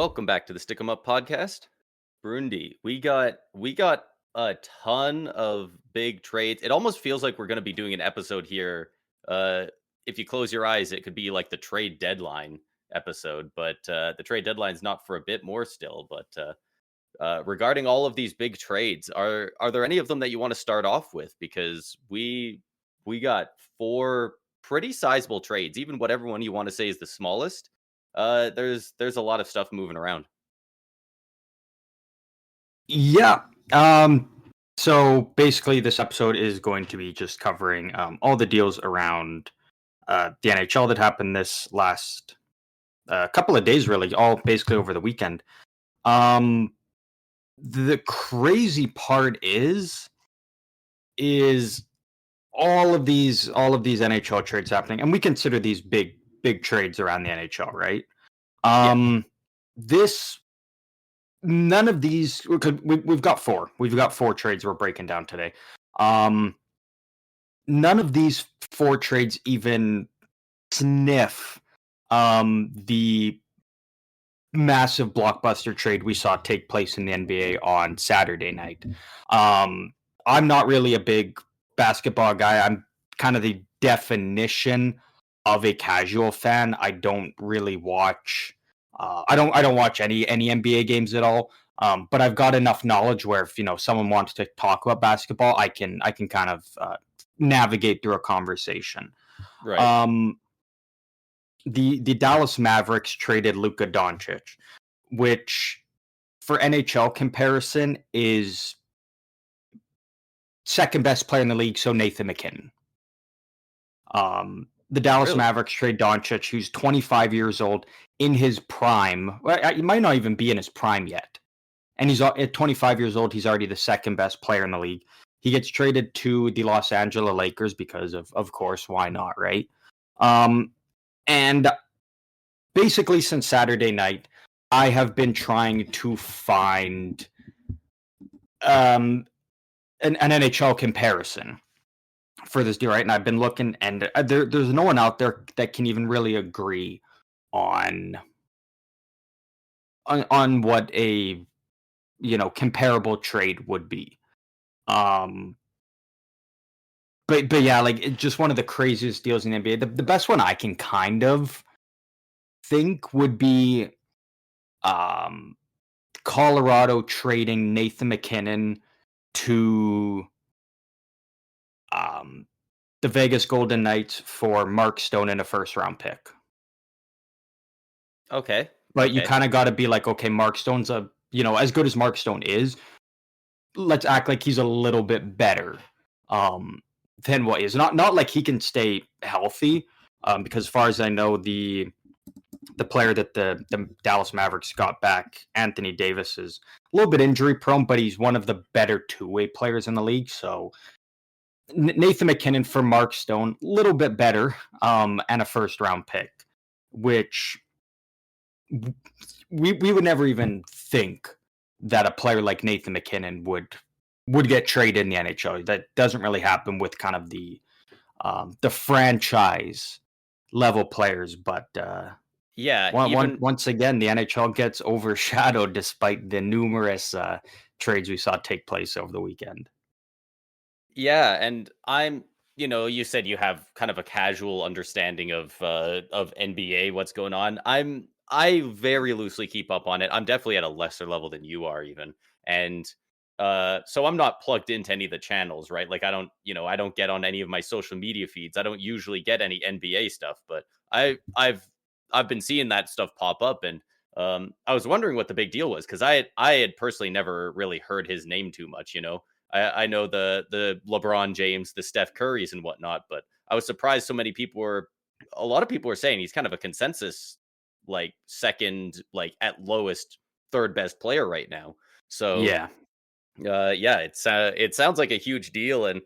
welcome back to the Stick 'em Up podcast. Burundi, we got a ton of big trades. It almost feels like we're going to be doing an episode here. Uh, if you close your eyes, it could be like the trade deadline episode, but the trade deadline's not for a bit more still. But regarding all of these big trades, are there any of them that you want to start off with? Because we got four pretty sizable trades, even whatever one you want to say is the smallest. There's a lot of stuff moving around. Yeah. So basically, this episode is going to be just covering all the deals around the NHL that happened this last couple of days, really, all basically over the weekend. The crazy part is all of these NHL trades happening, and we consider these big trades around the NHL, right? Yeah. This None of these. We've got four. We've got four trades we're breaking down today. None of these four trades even sniff the massive blockbuster trade we saw take place in the NBA on Saturday night. I'm not really a big basketball guy. I'm kind of the definition of a casual fan. I don't really watch. I don't watch any NBA games at all. But I've got enough knowledge where if someone wants to talk about basketball, I can kind of navigate through a conversation. Right. The Dallas Mavericks traded Luka Doncic, which for NHL comparison is second best player in the league, so Nathan McKinnon. The Dallas Mavericks trade Doncic, who's 25 years old, in his prime. Well, he might not even be in his prime yet. And he's at 25 years old. He's already the second best player in the league. He gets traded to the Los Angeles Lakers because of course, why not, right? And basically since Saturday night, I have been trying to find an NHL comparison for this deal, right? And I've been looking, and there's no one out there that can even really agree on what a comparable trade would be. But yeah, like it's just one of the craziest deals in the NBA. The best one I can kind of think would be Colorado trading Nathan McKinnon to the Vegas Golden Knights for Mark Stone and a first round pick. Okay. But you kind of got to be like, okay, Mark Stone's as good as Mark Stone is, let's act like he's a little bit better than what he is. Not like he can stay healthy, because as far as I know, the player that the Dallas Mavericks got back, Anthony Davis, is a little bit injury prone, but he's one of the better two-way players in the league. So Nathan McKinnon for Mark Stone, a little bit better, and a first round pick, which we would never even think that a player like Nathan McKinnon would get traded in the NHL. That doesn't really happen with kind of the franchise level players, but yeah, once again, the NHL gets overshadowed despite the numerous trades we saw take place over the weekend. Yeah, and you said you have kind of a casual understanding of NBA, what's going on. I very loosely keep up on it. I'm definitely at a lesser level than you are even. And so I'm not plugged into any of the channels, right? Like I don't get on any of my social media feeds. I don't usually get any NBA stuff, but I've been seeing that stuff pop up, and I was wondering what the big deal was because I had personally never really heard his name too much, I know the LeBron James, the Steph Currys and whatnot, but I was surprised a lot of people were saying he's kind of a consensus, like second, like at lowest, third best player right now. So Yeah. It sounds like a huge deal. And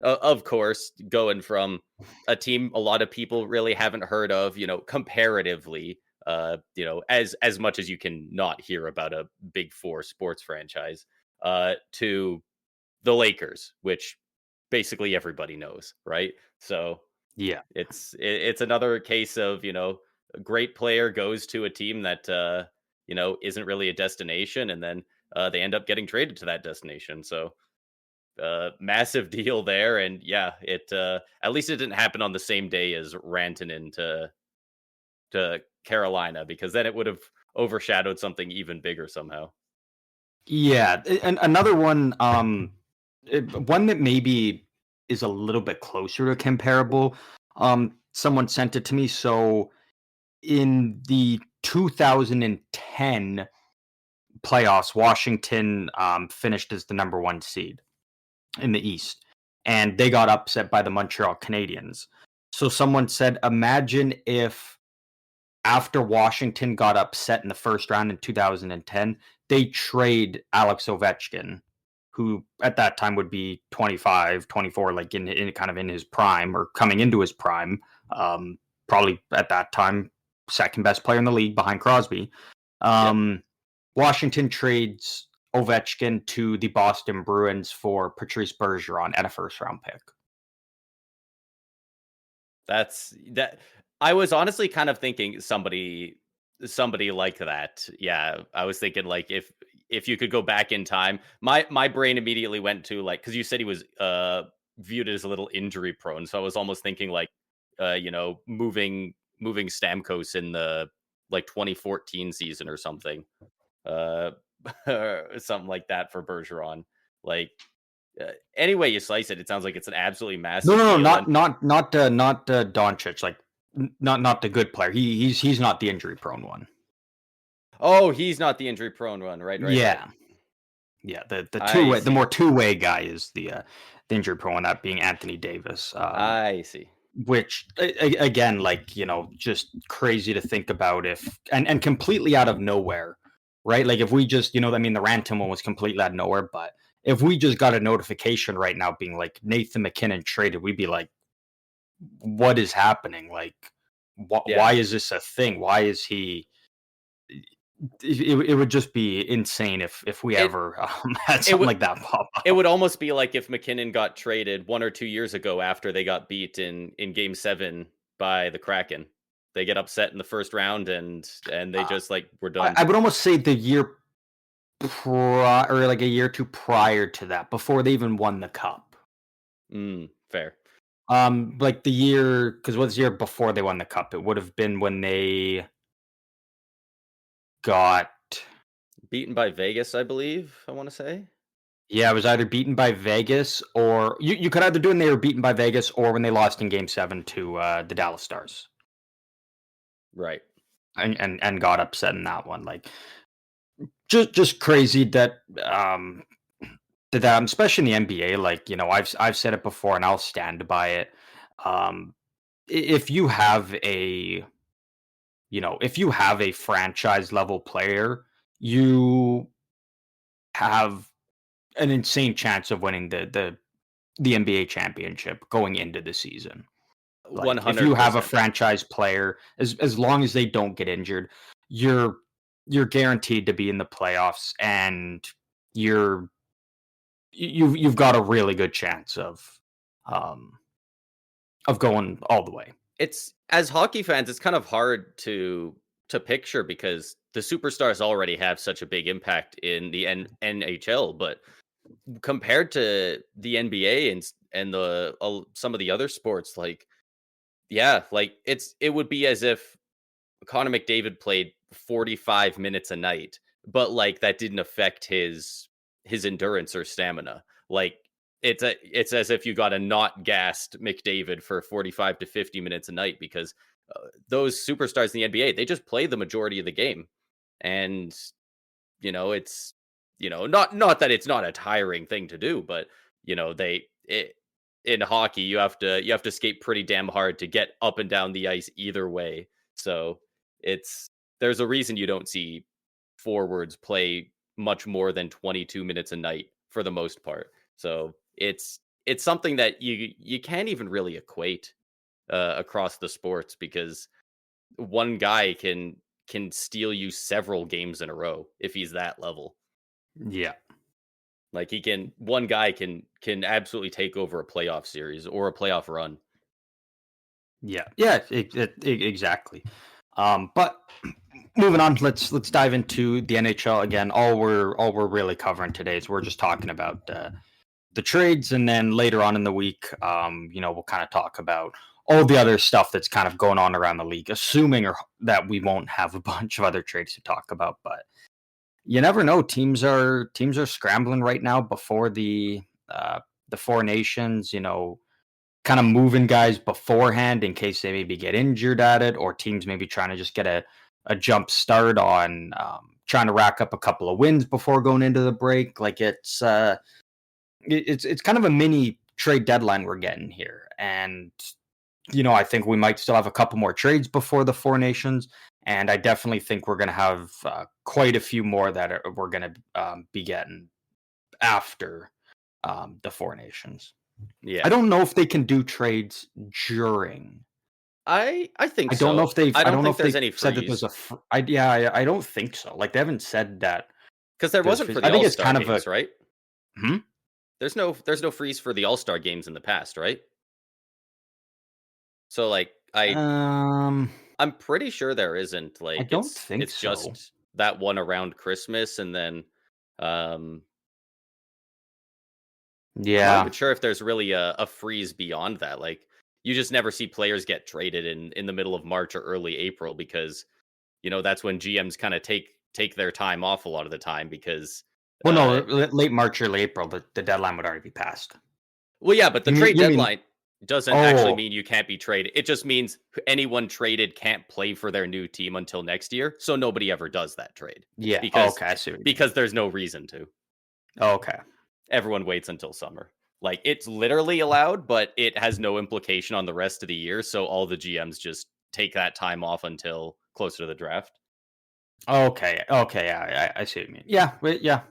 of course, going from a team a lot of people really haven't heard of, comparatively, as much as you can not hear about a big four sports franchise, to the Lakers, which basically everybody knows, right? So Yeah. it's another case of, a great player goes to a team that isn't really a destination, and then they end up getting traded to that destination. So massive deal there, and yeah, it at least it didn't happen on the same day as Rantanen to Carolina, because then it would have overshadowed something even bigger somehow. Yeah, and another one, one that maybe is a little bit closer to comparable. Someone sent it to me. So in the 2010 playoffs, Washington finished as the number one seed in the East, and they got upset by the Montreal Canadiens. So someone said, imagine if after Washington got upset in the first round in 2010, they trade Alex Ovechkin, who at that time would be 25, 24, like in kind of in his prime or coming into his prime. Probably at that time, second best player in the league behind Crosby. Yep. Washington trades Ovechkin to the Boston Bruins for Patrice Bergeron and a first round pick. That's that. I was honestly kind of thinking somebody like that. Yeah, I was thinking like if you could go back in time, my brain immediately went to like, because you said he was viewed as a little injury prone, so I was almost thinking like moving Stamkos in the like 2014 season or something. Uh something like that for Bergeron. Like any way you slice it, it sounds like it's an absolutely No, massive no, no, deal. And not Doncic. Like not the good player. He's not the injury prone one. oh, he's not the injury prone one. Right, right, right. Yeah, yeah. The two I way, the see. more two-way guy is the injury prone one. That being Anthony Davis. I see. Which again, like just crazy to think about if and completely out of nowhere, right? Like if we just I mean the Rantum one was completely out of nowhere, but if we just got a notification right now being like Nathan McKinnon traded, we'd be like, what is happening? Like, Yeah. why is this a thing? Why is he? It would just be insane if we It ever had it something would like that pop it up. would almost be like if McKinnon got traded 1 or 2 years ago after they got beat in Game 7 by the Kraken. They get upset in the first round, and they Uh, just like we're I, done. I would almost say the year or like a year or two prior to that, before they even won the cup. Fair. Like the year, because what's the year before they won the cup? It would have been when they got. Beaten by Vegas, I believe, I want to say. Yeah, it was either beaten by Vegas or you could either do when they were beaten by Vegas or when they lost in Game 7 to the Dallas Stars Right. and got upset in that one. Like just crazy that especially in the NBA. Like I've said it before and I'll stand by it. Um, if you have a if you have a franchise level player, you have an insane chance of winning the NBA championship going into the season. Like if you have a 100%. franchise player, as long as they don't get injured, you're guaranteed to be in the playoffs, and you've got a really good chance um of going all the way. It's as hockey fans, it's kind of hard to picture because the superstars already have such a big impact in the NHL, but compared to the NBA and the some of the other sports, like yeah, like it would be as if Connor McDavid played 45 minutes a night, but like that didn't affect his endurance or stamina. Like it's as if you got a not gassed McDavid for 45 to 50 minutes a night, because those superstars in the NBA, they just play the majority of the game. And it's not that it's not a tiring thing to do, but in hockey you have to skate pretty damn hard to get up and down the ice either way. So it's there's a reason you don't see forwards play much more than 22 minutes a night for the most part. So it's something that you can't even really equate across the sports, because one guy can steal you several games in a row if he's that level. Yeah, Like one guy can absolutely take over a playoff series or a playoff run. yeah, yeah. Exactly. But moving on, let's dive into the NHL again. All we're really covering today is we're just talking about the trades, and then later on in the week, we'll kind of talk about all the other stuff that's kind of going on around the league, assuming that we won't have a bunch of other trades to talk about. But you never know. Teams are scrambling right now before the Four Nations. Kind of moving guys beforehand in case they maybe get injured at it, or teams maybe trying to just get a jump start on trying to rack up a couple of wins before going into the break. Like it's kind of a mini trade deadline we're getting here, and I think we might still have a couple more trades before the Four Nations, and I definitely think we're going to have quite a few more that we're going to be getting after the Four Nations. Yeah. I don't know if they can do trades during. I think I don't know if they've. I I don't don't know think if they there's any said that there's freeze I don't think so. Like they haven't said that. because there wasn't for I the think it's All-Star kind of games, right? Hmm? There's no freeze for the All-Star games in the past, right? So like I'm pretty sure there isn't. I Like don't it's think it's so. just that one around Christmas, and then um I'm not Yeah. even sure if there's really a freeze beyond that. Like you just never see players get traded in the middle of March or early April because that's when GMs kind of take their time off a lot of the time because Well, no, uh late March, early April. The deadline would already be passed. well, yeah, but the You mean? trade You mean? deadline doesn't actually Oh, mean you can't be traded. It just means anyone traded can't play for their new team until next year. So nobody ever does that trade yeah. Oh, because okay, I see what you mean. because there's no reason to. Oh, okay. Everyone waits until summer. Like it's literally allowed, but it has no implication on the rest of the year. So all the GMs just take that time off until closer to the draft. Okay. Okay. Yeah, I see what you mean. Yeah. Yeah.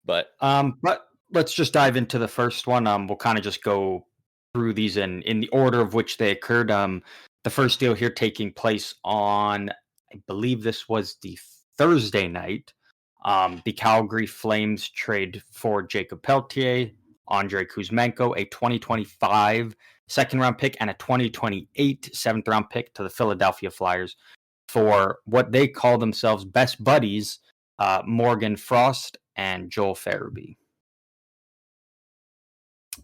But But let's just dive into the first one. We'll kind of just go through these in the order of which they occurred. The first deal here taking place on, I believe this was the Thursday night. The Calgary Flames trade for Jacob Peltier, Andre Kuzmenko, a 2025 second round pick, and a 2028 seventh round pick to the Philadelphia Flyers for what they call themselves best buddies, Morgan Frost and Joel Farabee.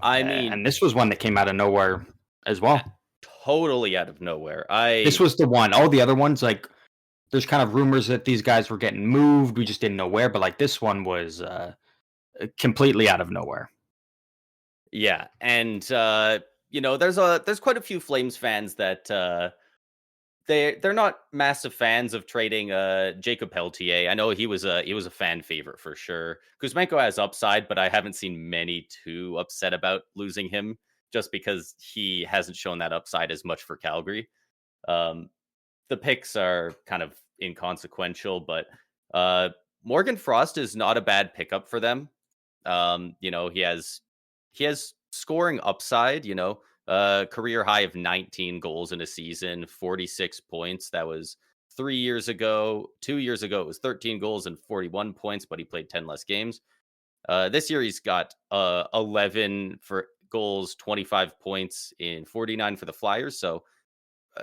I mean, And this was one that came out of nowhere as well. totally out of nowhere. This was the one. All the other ones, like, there's kind of rumors that these guys were getting moved. We just didn't know where. But like this one was completely out of nowhere. Yeah, and there's quite a few Flames fans that they're not massive fans of trading Jacob Peltier. I know he was a fan favorite for sure. Kuzmenko has upside, but I haven't seen many too upset about losing him just because he hasn't shown that upside as much for Calgary. Um, the picks are kind of inconsequential, but Morgan Frost is not a bad pickup for them. He has scoring upside, career high of 19 goals in a season, 46 points. That was 3 years ago. 2 years ago, it was 13 goals and 41 points, but he played 10 less games. This year, he's got 11 for goals, 25 points in 49 for the Flyers. So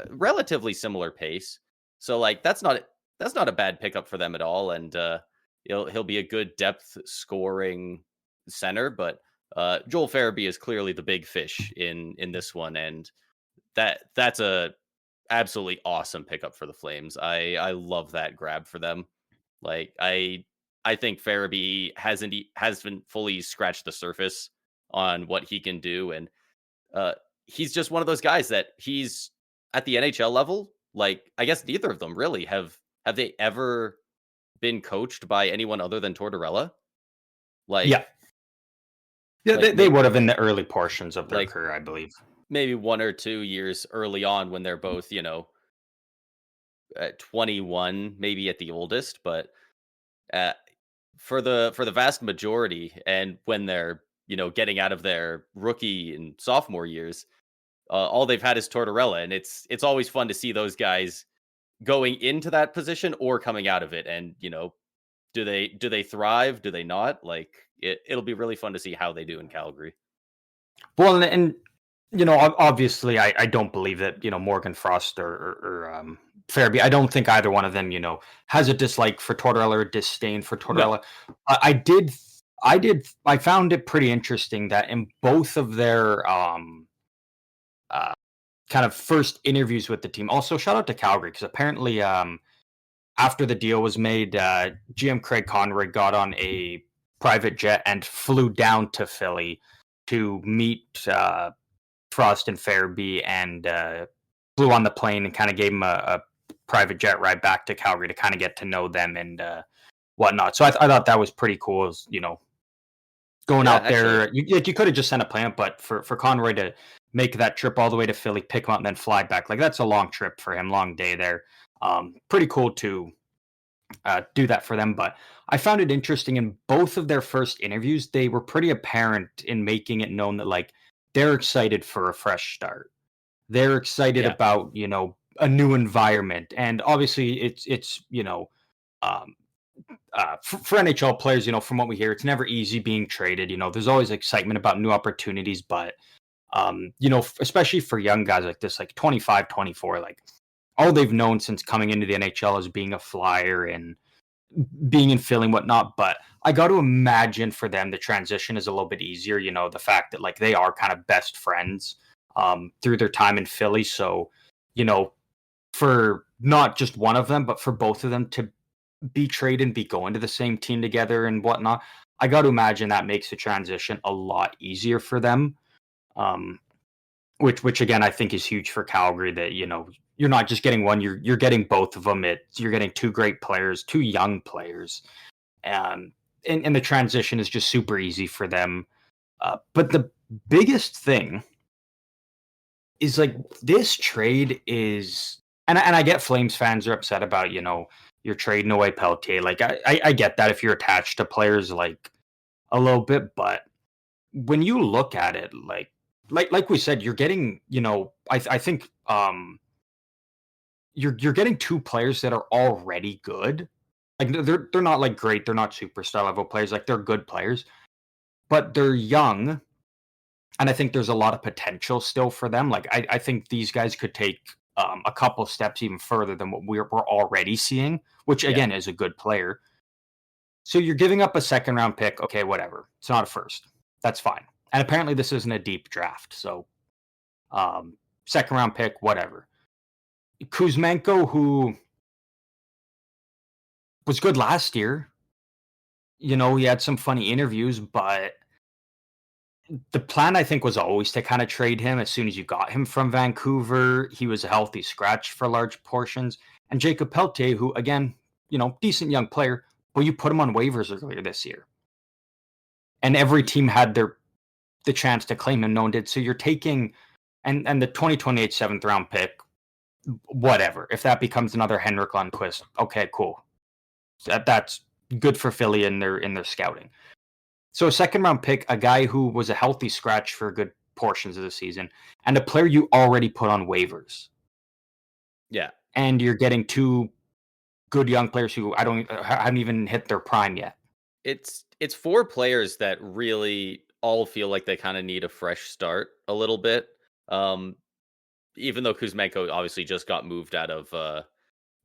relatively similar pace. So like that's not a bad pickup for them at all, and he'll be a good depth scoring center. But Joel Farabee is clearly the big fish in this one, and that's a absolutely awesome pickup for the Flames. I love that grab for them. Like I think Farabee hasn't fully scratched the surface on what he can do, and uh, he's just one of those guys that he's at the NHL level. Like, I guess neither of them really have they ever been coached by anyone other than Tortorella? Yeah. Like, Yeah, like they maybe would have in the early portions of their like career, I believe. maybe 1 or 2 years early on when they're both at 21, maybe at the oldest, but uh, for the vast majority, and when they're getting out of their rookie and sophomore years, all they've had is Tortorella, and it's always fun to see those guys going into that position or coming out of it, and do they thrive? Do they not? Like it'll be really fun to see how they do in Calgary. Well, and Obviously, I don't believe that Morgan Frost or Farabee. I don't think either one of them has a dislike for Tortorella or disdain for No. Tortorella. I found it pretty interesting that in both of their uh, kind of first interviews with the team. Also, shout out to Calgary because apparently, after the deal was made, GM Craig Conroy got on a private jet and flew down to Philly to meet Frost and Farabee, and flew on the plane and kind of gave him a private jet ride back to Calgary to kind of get to know them and whatnot. So I thought that was pretty cool. Going Yeah, out actually. there, you could have just sent a plane, but for Conroy to make that trip all the way to Philly, pick him up, and then fly back, like that's a long trip for him, long day there. Pretty cool to do that for them. But I found it interesting in both of their first interviews, they were pretty apparent in making it known that like they're excited for a fresh start. They're excited Yeah. about a new environment, and obviously it's um, for NHL players, from what we hear, it's never easy being traded. There's always excitement about new opportunities, but especially for young guys like this, like 25, 24, like all they've known since coming into the NHL is being a flyer and being in Philly and whatnot. But I got to imagine for them the transition is a little bit easier. The fact that like they are kind of best friends through their time in Philly. So, you know, for not just one of them, but for both of them to be traded and be going to the same team together and whatnot, I got to imagine that makes the transition a lot easier for them. Um, which again I think is huge for Calgary. That you're not just getting one, you're getting both of them. You're getting two great players, two young players, um, and the transition is just super easy for them. But the biggest thing is like this trade is, and I get Flames fans are upset about you're trading away Peltier. Like I get that if you're attached to players like a little bit, but when you look at it, like we said, you're getting I think you're getting two players that are already good. Like they're not like great, they're not superstar level players. Like they're good players, but they're young, and I think there's a lot of potential still for them. Like I think these guys could take a couple steps even further than what we're already seeing, which Yeah. again is a good player. So you're giving up a second round pick. Okay, whatever. It's not a first. That's fine. And apparently this isn't a deep draft. So um, second round pick, whatever. Kuzmenko, who was good last year, he had some funny interviews, but the plan I think was always to kind of trade him as soon as you got him from Vancouver. He was a healthy scratch for large portions. And Jacob Peltier, who again, decent young player, but you put him on waivers earlier this year. And every team had the chance to claim him, no one did. So you're taking and the 2028 seventh round pick, whatever. If that becomes another Henrik Lundqvist, okay, cool. That's good for Philly in their scouting. So a second round pick, a guy who was a healthy scratch for good portions of the season, and a player you already put on waivers. Yeah. And you're getting two good young players who haven't even hit their prime yet. It's four players that really all feel like they kind of need a fresh start a little bit. Um, Even though Kuzmenko obviously just got moved out of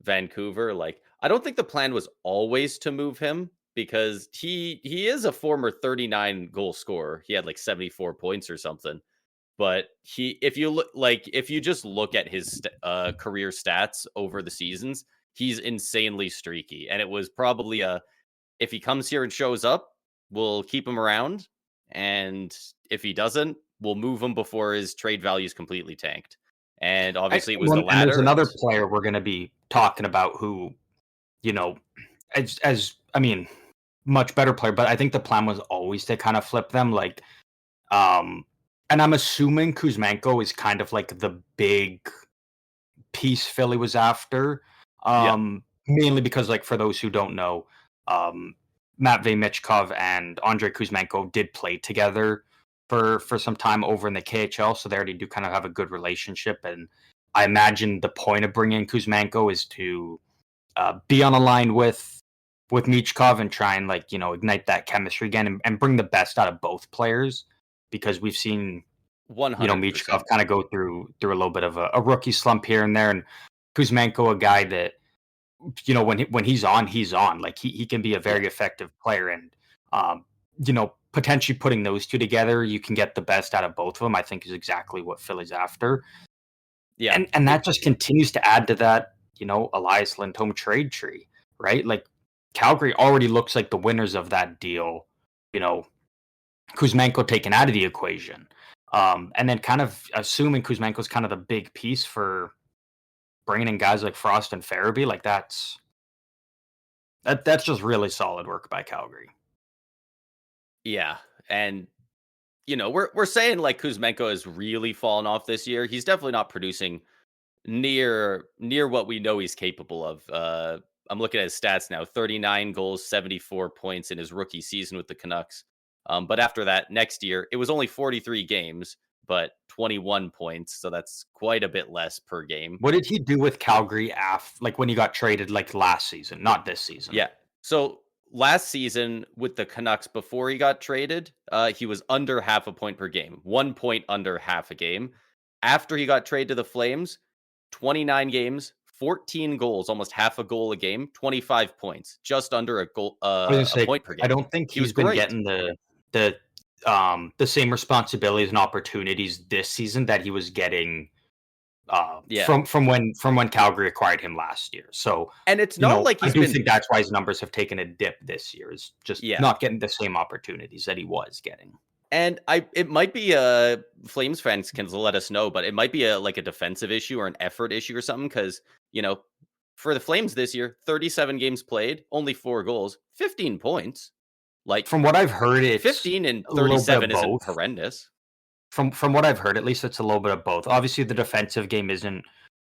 Vancouver, like I don't think the plan was always to move him because he is a former 39 goal scorer. He had like 74 points or something. But if you just look at his career stats over the seasons, he's insanely streaky, and it was probably a if he comes here and shows up, we'll keep him around. And if he doesn't, we'll move him before his trade value is completely tanked. And obviously it was the And there's latter. another player we're going to be talking about who, you know, as I mean, much better player, but I think the plan was always to kind of flip them. Like, and I'm assuming Kuzmenko is kind of like the big piece Philly was after. Yeah. Mainly because, like, for those who don't know, um, Matvey Michkov and Andrei Kuzmenko did play together for some time over in the KHL, so they already do kind of have a good relationship. And I imagine the point of bringing Kuzmenko is to be on a line with Michkov and try and ignite that chemistry again and bring the best out of both players, because we've seen Michkov 100%. kind of go through a little bit of a rookie slump here and there, and Kuzmenko, a guy that when he's on, he's on. Like he can be a Yeah. very effective player, and potentially putting those two together, you can get the best out of both of them. I think is exactly what Philly's after, Yeah. and that just continues to add to that Elias Lindholm trade tree, right? Like Calgary already looks like the winners of that deal. You know, Kuzmenko taken out of the equation. And then kind of assuming Kuzmenko's kind of the big piece for bringing in guys like Frost and Farabee, like that's just really solid work by Calgary. Yeah. And we're saying like Kuzmenko has really fallen off this year. He's definitely not producing near what we know he's capable of. I'm looking at his stats now: 39 goals, 74 points in his rookie season with the Canucks. But after that, next year, it was only 43 games, but 21 points. So that's quite a bit less per game. What did he do with Calgary like when he got traded like last season, not this season? Yeah. So last season with the Canucks, before he got traded, he was under half a point per game, 1 point under half a game. After he got traded to the Flames, 29 games, 14 goals, almost half a goal a game, 25 points, just under a goal, I was gonna a say point per I game. don't think He was he's been great. getting the same responsibilities and opportunities this season that he was getting Yeah. from when Calgary acquired him last year. So, And it's not like I he's do been, think that's why his numbers have taken a dip this year, is just yeah. not getting the same opportunities that he was getting. And it might be Flames fans can let us know, but it might be a defensive issue or an effort issue or something. Because for the Flames this year, 37 games played, only 4 goals, 15 points. Like From what I've heard, it's 15 and a little bit of 37 isn't both. horrendous. From what I've heard, at least it's a little bit of both. Obviously, the defensive game isn't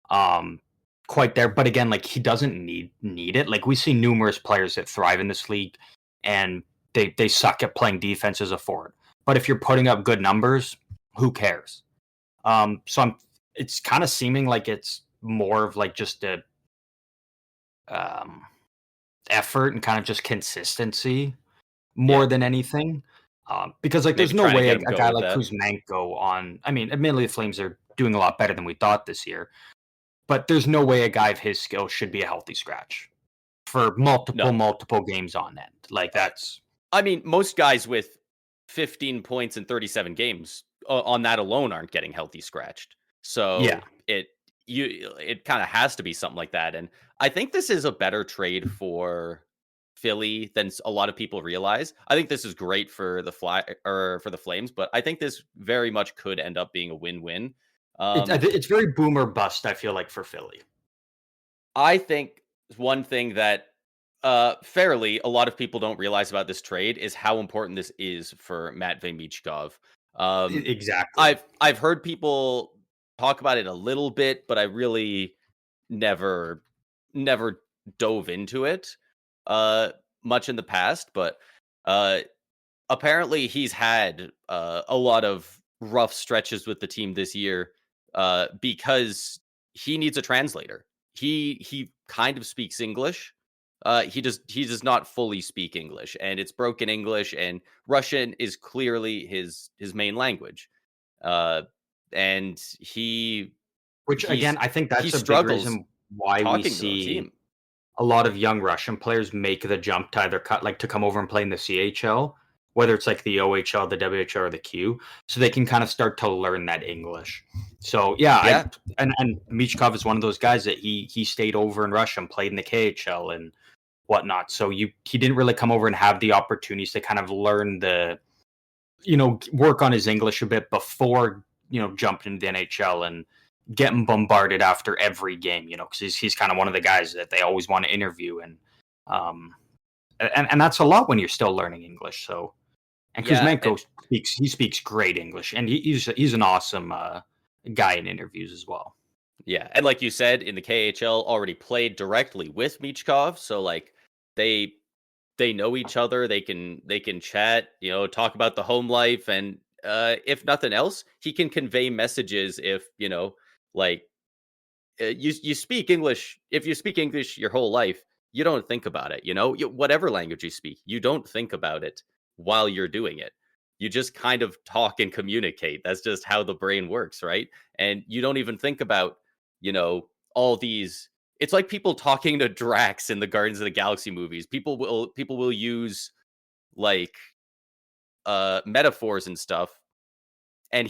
um quite there, but again, like he doesn't need it. Like we see numerous players that thrive in this league, and they suck at playing defense as a forward. But if you're putting up good numbers, who cares? So it's kind of seeming like it's more of like just a um, effort and kind of just consistency more Yeah. than anything. Because like there's Maybe no trying to way get a him go guy with like that. Kuzmenko on. I mean, admittedly, the Flames are doing a lot better than we thought this year, but there's no way a guy of his skill should be a healthy scratch for multiple No. multiple games on end. Like Uh, that's I mean, most guys with 15 points in 37 games on that alone aren't getting healthy scratched. yeah. So it kind of has to be something like that. And I think this is a better trade for Philly than a lot of people realize. I think this is great for the for the Flames, but I think this very much could end up being a win-win. Um, It's very boomer bust. I feel like for Philly. I think one thing that fairly a lot of people don't realize about this trade is how important this is for Matvei Michkov. Um, Exactly. I've heard people talk about it a little bit, but I really never never dove into it uh much in the past. But uh apparently he's had a lot of rough stretches with the team this year because he needs a translator. He kind of speaks English. He does not fully speak English, and it's broken English, and Russian is clearly his main language. Uh, and Which he's again, I think he that's a big struggles reason why we talking to the see team. a lot of young Russian players make the jump to either cut like to come over and play in the CHL, whether it's like the OHL, the WHL, or the Q, so they can kind of start to learn that English. So yeah, I Yeah, and Michkov is one of those guys that he stayed over in Russia and played in the KHL and whatnot. So he didn't really come over and have the opportunities to kind of learn work on his English a bit before jumping into the NHL and getting bombarded after every game, because he's kind of one of the guys that they always want to interview, um, and that's a lot when you're still learning English. So, and yeah. Kuzmenko speaks great English, and he's an awesome guy in interviews as well. Yeah, and like you said, in the KHL, already played directly with Michkov, so like they they know each other. They can chat, talk about the home life, and if nothing else, he can convey messages. If like you speak English, if you speak English your whole life, you don't think about it. Whatever language you speak, you don't think about it while you're doing it. You just kind of talk and communicate. That's just how the brain works, right? And you don't even think about, all these. It's like people talking to Drax in the Guardians of the Galaxy movies. People will use like metaphors and stuff, and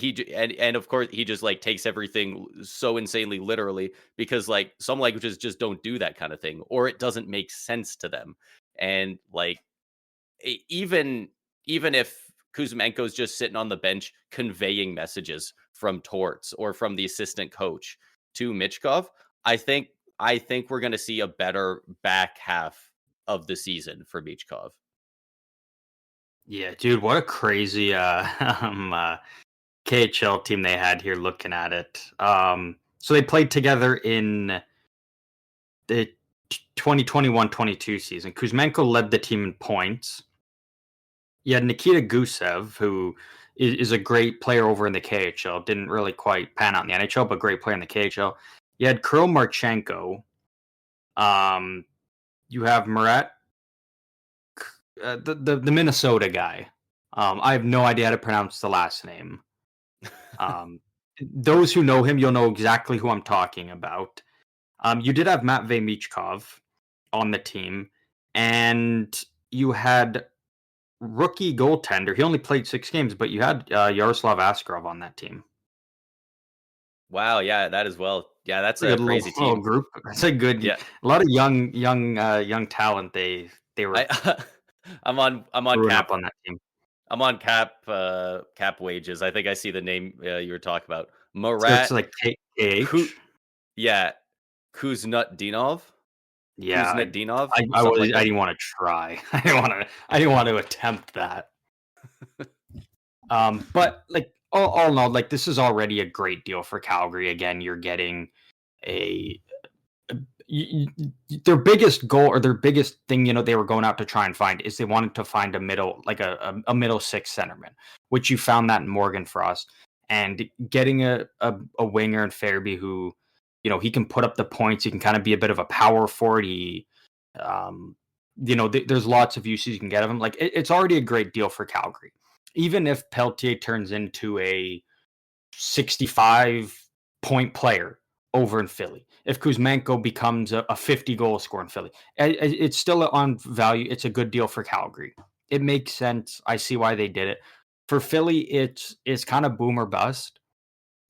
and of course he just like takes everything so insanely literally, because like some languages just don't do that kind of thing, or it doesn't make sense to them. And like even if Kuzmenko's just sitting on the bench conveying messages from Torts or from the assistant coach to Michkov, I think I think we're going to see a better back half of the season for Michkov. Yeah, dude, what a crazy KHL team they had here looking at it. So they played together in the 2021-22 season. Kuzmenko led the team in points. You had Nikita Gusev, who is a great player over in the KHL. Didn't really quite pan out in the NHL, but great player in the KHL. You had Kirill Marchenko. Um, you have Murat, the Minnesota guy. I have no idea how to pronounce the last name. Um, those who know him, you'll know exactly who I'm talking about. You did have Matvey Michkov on the team, and you had rookie goaltender. He only played 6 games, but you had Yaroslav Askarov on that team. Wow, yeah, that as well. Yeah, that's It's a a good crazy little team. group. It's a good, Yeah. a lot of young talent. They were I I'm on brewing up cap on that team. I'm on cap wages. I think I see the name you were talking about. Starts Marat like KH. Ku yeah, Kuznetsdinov? Yeah, Kuznetsdinov? I Something like I that. didn't want to try. I didn't want to attempt that. But like all in all, like this is already a great deal for Calgary. Again, you're getting a their biggest goal or their biggest thing, they were going out to try and find is they wanted to find a middle, like a middle six centerman, which you found that in Morgan Frost, and getting a winger in Fairby who, he can put up the points. He can kind of be a bit of a power forward. Um, there's lots of uses you can get of him. Like it's already a great deal for Calgary, even if Peltier turns into a 65-point player over in Philly. If Kuzmenko becomes a 50 goal scorer in Philly, it's still on value. It's a good deal for Calgary. It makes sense. I see why they did it. For Philly, it's kind of boom or bust.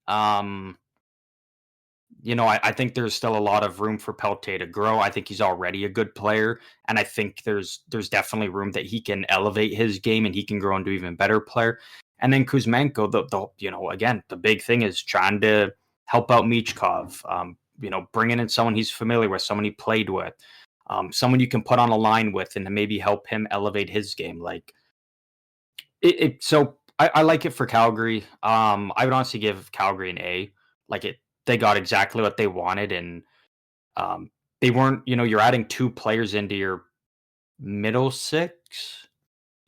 Um, I think there's still a lot of room for Peltier to grow. I think he's already a good player, and I think there's definitely room that he can elevate his game and he can grow into even better player. And then Kuzmenko, again, the big thing is trying to help out Michkov. Bringing in someone he's familiar with, someone he played with, someone you can put on a line with, and maybe help him elevate his game. Like so I like it for Calgary. I would honestly give Calgary an A. Like they got exactly what they wanted, and they weren't. You're adding 2 players into your middle six.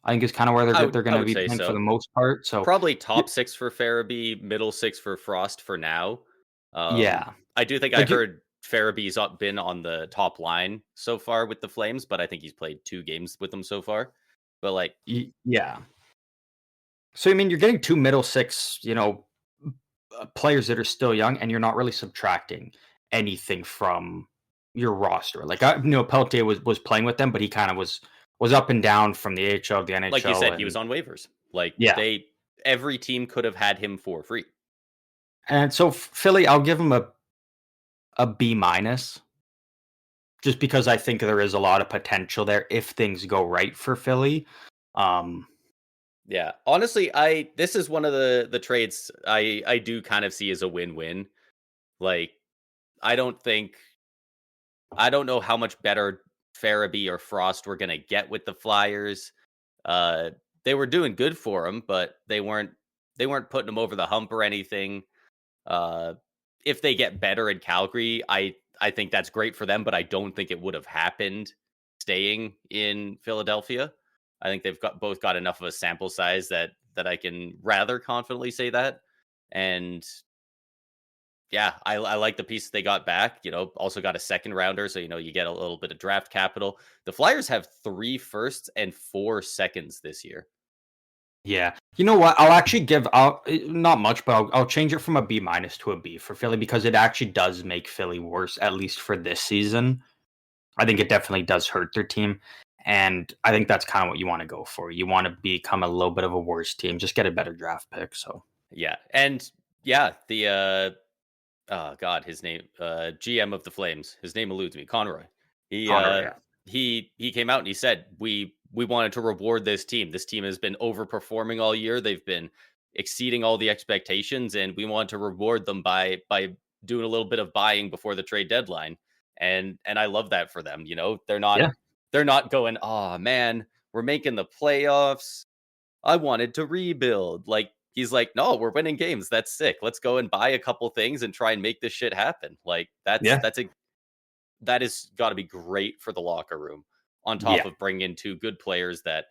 I think is kind of where I would they're I going to would be say playing for the so. most part. So Probably y- top 6 for Farabee, middle 6 for Frost for now. yeah, I do think I like you, heard Farabee's been on the top line so far with the Flames, but I think he's played 2 games with them so far. But like, yeah. So I mean, you're getting 2 middle 6, players that are still young, and you're not really subtracting anything from your roster. Like Peltier was playing with them, but he kind of was up and down from the AHL, the like you NHL, said, he was and on waivers. Like yeah. every team could have had him for free. And so Philly, I'll give him a B minus, just because I think there is a lot of potential there if things go right for Philly. Um, Yeah. Honestly, I this is one of the trades I do kind of see as a win-win. Like I don't think I don't know how much better Farabee or Frost were going to get with the Flyers. Uh they were doing good for him, but they weren't putting him over the hump or anything. Uh if they get better in Calgary, I think that's great for them, but I don't think it would have happened staying in Philadelphia. I think they've got enough of a sample size that I can rather confidently say that. And yeah, I like the pieces they got back. Also got a second rounder, so you get a little bit of draft capital. The Flyers have 3 firsts and 4 seconds this year. Yeah. You know what? I'll actually not much, but I'll change it from a B minus to a B for Philly because it actually does make Philly worse, at least for this season. I think it definitely does hurt their team. And I think that's kind of what you want to go for. You want to become a little bit of a worse team, just get a better draft pick. So Yeah, and yeah, the oh god, his name, GM of the Flames. His name eludes me. Conroy. He Conroy, yeah. he came out and he said we wanted to reward this team. This team has been overperforming all year. They've been exceeding all the expectations, and we want to reward them by doing a little bit of buying before the trade deadline. And I love that for them. You know, Yeah. they're not going, oh man, we're making the playoffs. I wanted to rebuild. Like he's like, no, we're winning games. That's sick. Let's go and buy a couple things and try and make this shit happen. Like Yeah. that is got to be great for the locker room. On top Yeah. of bringing in two good players that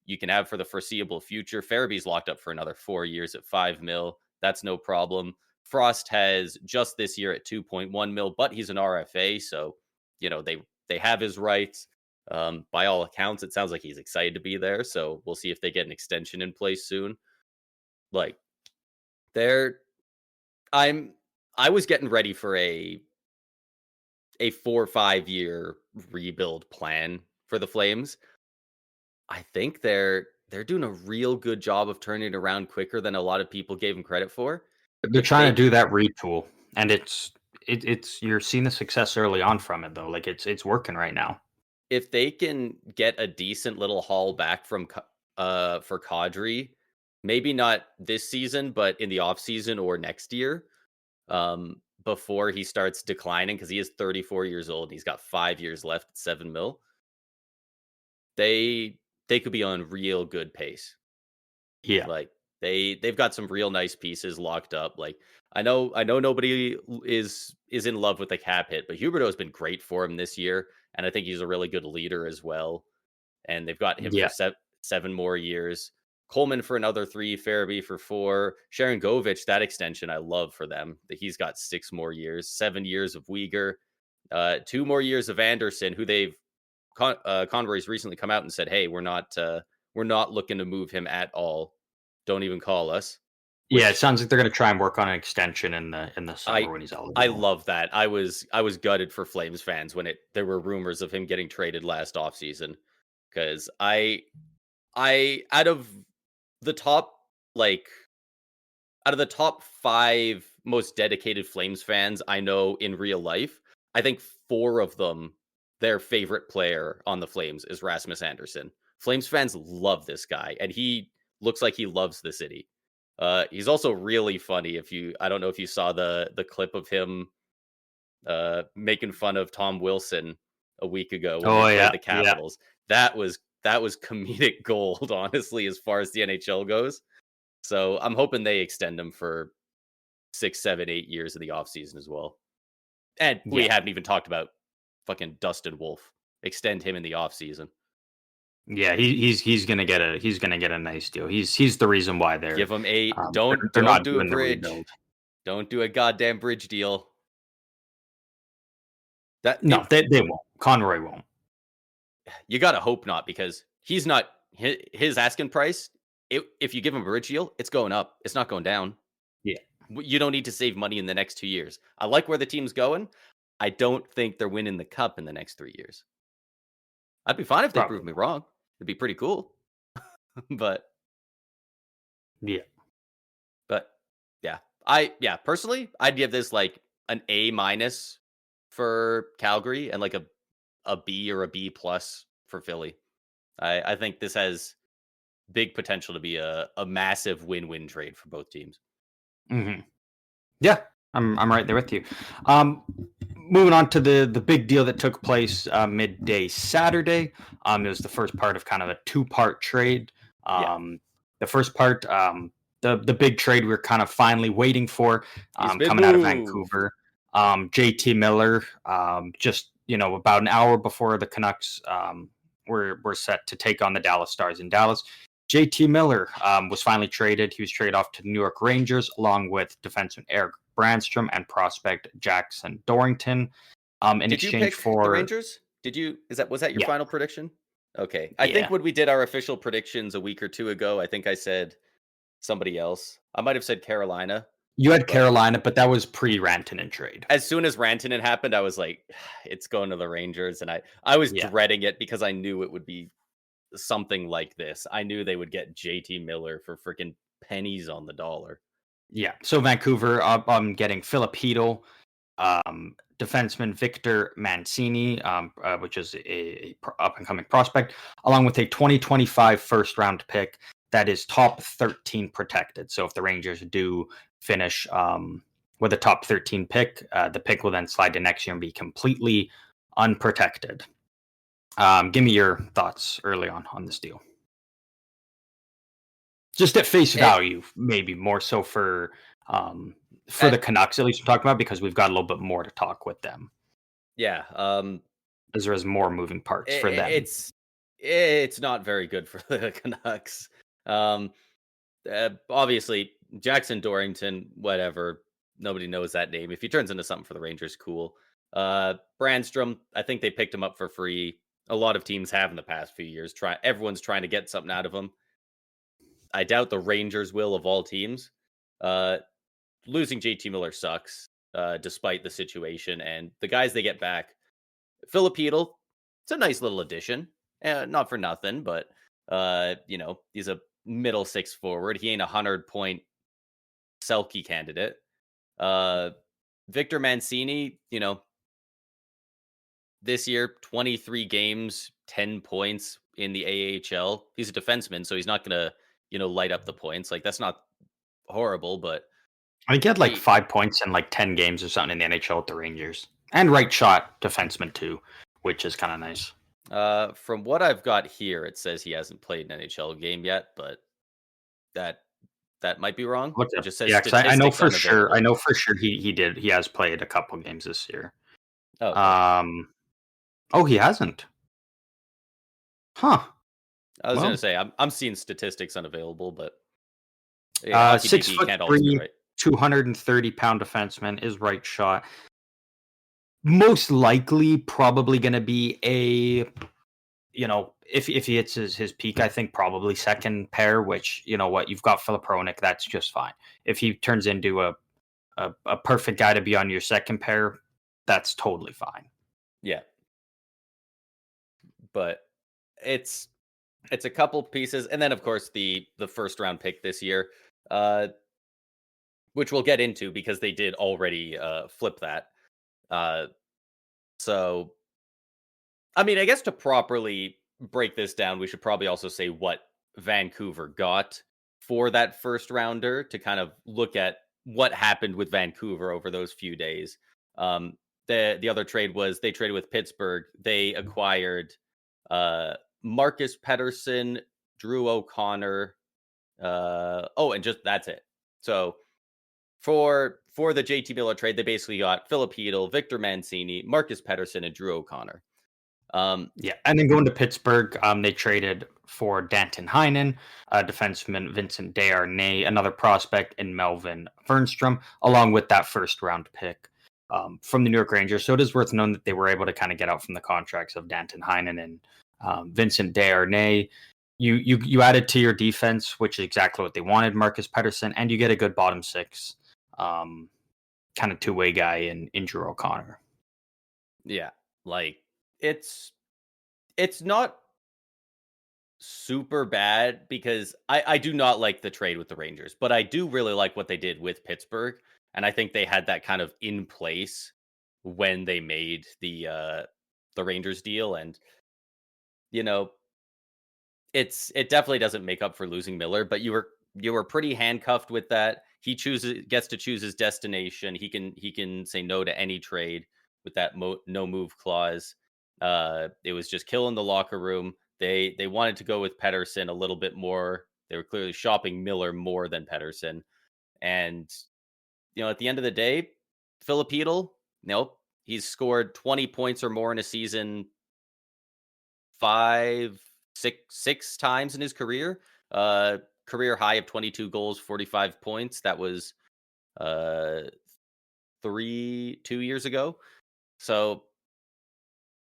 you can have for the foreseeable future. Farabee's locked up for another 4 years at 5 mil. That's no problem. Frost has just this year at 2.1 mil, but he's an RFA, so you know they have his rights. By all accounts, it sounds like he's excited to be there. So we'll see if they get an extension in place soon. Like they're, I'm, I was getting ready for a 4 or 5 year rebuild plan for the Flames. I think they're doing a real good job of turning it around quicker than a lot of people gave them credit for. They're If trying to they do that retool, and it's you're seeing the success early on from it though. Like it's working right now. if they can get a decent little haul back from for Kadri, maybe not this season, but in the off season or next year, before he starts declining, because he is 34 years old and he's got 5 years left at 7 mil. They could be on real good pace. Yeah. Like they've got some real nice pieces locked up. Like I know nobody is in love with the cap hit, but Huberto has been great for him this year, and I think he's a really good leader as well. And they've got him for Yeah. 7 more years. Coleman for another 3, Farabee for 4, Sharon Govich, that extension I love for them. That he's got 6 more years, 7 years of Uyghur, 2 more years of Anderson, who Conroy's recently come out and said, "Hey, we're not looking to move him at all. Don't even call us." Yeah, it Which sounds like they're gonna try and work on an extension in the summer I when he's I eligible. love that. I was gutted for Flames fans when it there were rumors of him getting traded last offseason, because I the top like out of the top 5 most dedicated Flames fans I know in real life, I think 4 of them, their favorite player on the Flames is Rasmus Anderson. Flames fans love this guy, and he looks like he loves the city. He's also really funny. If you, I don't know if you saw the clip of him making fun of Tom Wilson a week ago when they Oh played yeah, the yeah, Capitals. That was comedic gold, honestly, as far as the NHL goes. So I'm hoping they extend him for 6, 7, 8 years of the offseason as well. And we yeah, haven't even talked about fucking Dustin Wolf. Extend him in the offseason. yeah. He's gonna get a nice deal. He's the reason why Give him a they're don't not do a doing the bridge. rebuild. Don't do a goddamn bridge deal. That No, it they won't. Conroy won't. You gotta hope not, because he's not his asking price. If you give him a bridge deal, it's going up. It's not going down. Yeah, You don't need to save money in the next 2 years. I like where the team's going. I don't think they're winning the cup in the next 3 years. I'd be fine if they probably proved me not. wrong. It'd be pretty cool. but Yeah. but yeah, personally, I'd give this like an A minus for Calgary and like a B or a B plus for Philly. I think this has big potential to be a massive win-win trade for both teams. Hmm. Yeah, I'm right there with you. Um, Moving on to the big deal that took place midday Saturday. It was the first part of kind of a two-part trade. Yeah, The first part, the big trade we are kind of finally waiting for, he's been coming out of moved. Vancouver. JT Miller, just about an hour before the Canucks were set to take on the Dallas Stars in Dallas. JT Miller was finally traded. He was traded off to the New York Rangers along with defenseman Eric Brandstrom and prospect Jackson Dorrington in Did you exchange pick the for, Rangers? Did you? Was that your yeah, final prediction? Okay. I think Yeah. when we did our official predictions a week or two ago, I think I said somebody else. I might have said Carolina, You had but Carolina, but that was pre-Rantanen trade. as soon as Rantanen happened, I was like, it's going to the Rangers. And I was Yeah. dreading it because I knew it would be something like this. I knew they would get JT Miller for freaking pennies on the dollar. Yeah. So Vancouver, I'm getting Filipino, defenseman Victor Mancini, which is a up and coming prospect, along with a 2025 first round pick that is top 13 protected. So if the Rangers do finish with a top 13 pick, the pick will then slide to next year and be completely unprotected. Give me your thoughts early on this deal. Just at face It, value, maybe more so for the at, Canucks, at least we're talking about, because we've got a little bit more to talk with them, yeah. as there is more moving parts for them. It's not very good for the Canucks. Um, Obviously, Jackson Dorrington, whatever. Nobody knows that name. If he turns into something for the Rangers, cool. Brandstrom, I think they picked him up for free. A lot of teams have in the past few years. Everyone's trying to get something out of him. I doubt the Rangers will of all teams. Uh, Losing JT Miller sucks, despite the situation. And the guys they get back, Filipino, it's a nice little addition. Not for nothing, but he's a middle six forward. He ain't 100-point Selke candidate. Uh, Victor Mancini, this year 23 games, 10 points in the AHL. He's a defenseman, so he's not gonna light up the points. Like that's not horrible, but I think he had like he 5 points in like 10 games or something in the NHL with the Rangers, and right shot defenseman too, which is kind of nice. from what I've got here, it says he hasn't played an NHL game yet, but that that might be wrong. Look It up, just says yeah, because I know statistics for sure. I unavailable. know for sure he has played a couple games this year. Okay. Um, oh, he hasn't, huh? I was gonna Well, say I'm seeing statistics unavailable, but yeah, Hockey six DB foot can't always be three, right. 230 pound defenseman is right shot. Most likely, probably going to be a, if he hits his peak, I think probably second pair. Which, you know what, you've got Philip Hronik, that's just fine. If he turns into a perfect guy to be on your second pair, that's totally fine. Yeah, but it's it's a couple pieces, and then of course the first round pick this year, uh, which we'll get into because they did already flip that. Uh, so I mean, I guess to properly break this down, we should probably also say what Vancouver got for that first rounder to kind of look at what happened with Vancouver over those few days. Um, the other trade was they traded with Pittsburgh. They acquired uh, Marcus Pedersen, Drew O'Connor. And just that's it. So for the JT Miller trade, they basically got Philip Hedel, Victor Mancini, Marcus Pedersen, and Drew O'Connor. Yeah, and then going to Pittsburgh, they traded for Danton Heinen, defenseman Vincent Desharnais, another prospect in Melvin Vernstrom, along with that first round pick from the New York Rangers. So it is worth knowing that they were able to kind of get out from the contracts of Danton Heinen and Vincent Desharnais. You added to your defense, which is exactly what they wanted, Marcus Pedersen, and you get a good bottom six, kind of two-way guy in Drew O'Connor. Yeah, like it's it's not super bad because I do not like the trade with the Rangers, but I do really like what they did with Pittsburgh, and I think they had that kind of in place when they made the Rangers deal, and you know it definitely doesn't make up for losing Miller, but you were pretty handcuffed with that. He gets to choose his destination. He can say no to any trade with that no move clause. It was just killing the locker room. They wanted to go with Pedersen a little bit more. They were clearly shopping Miller more than Pedersen. And at the end of the day, Filipino, nope, he's scored 20 points or more in a season five, six times in his career. Career high of 22 goals, 45 points. That was uh 2 years ago. So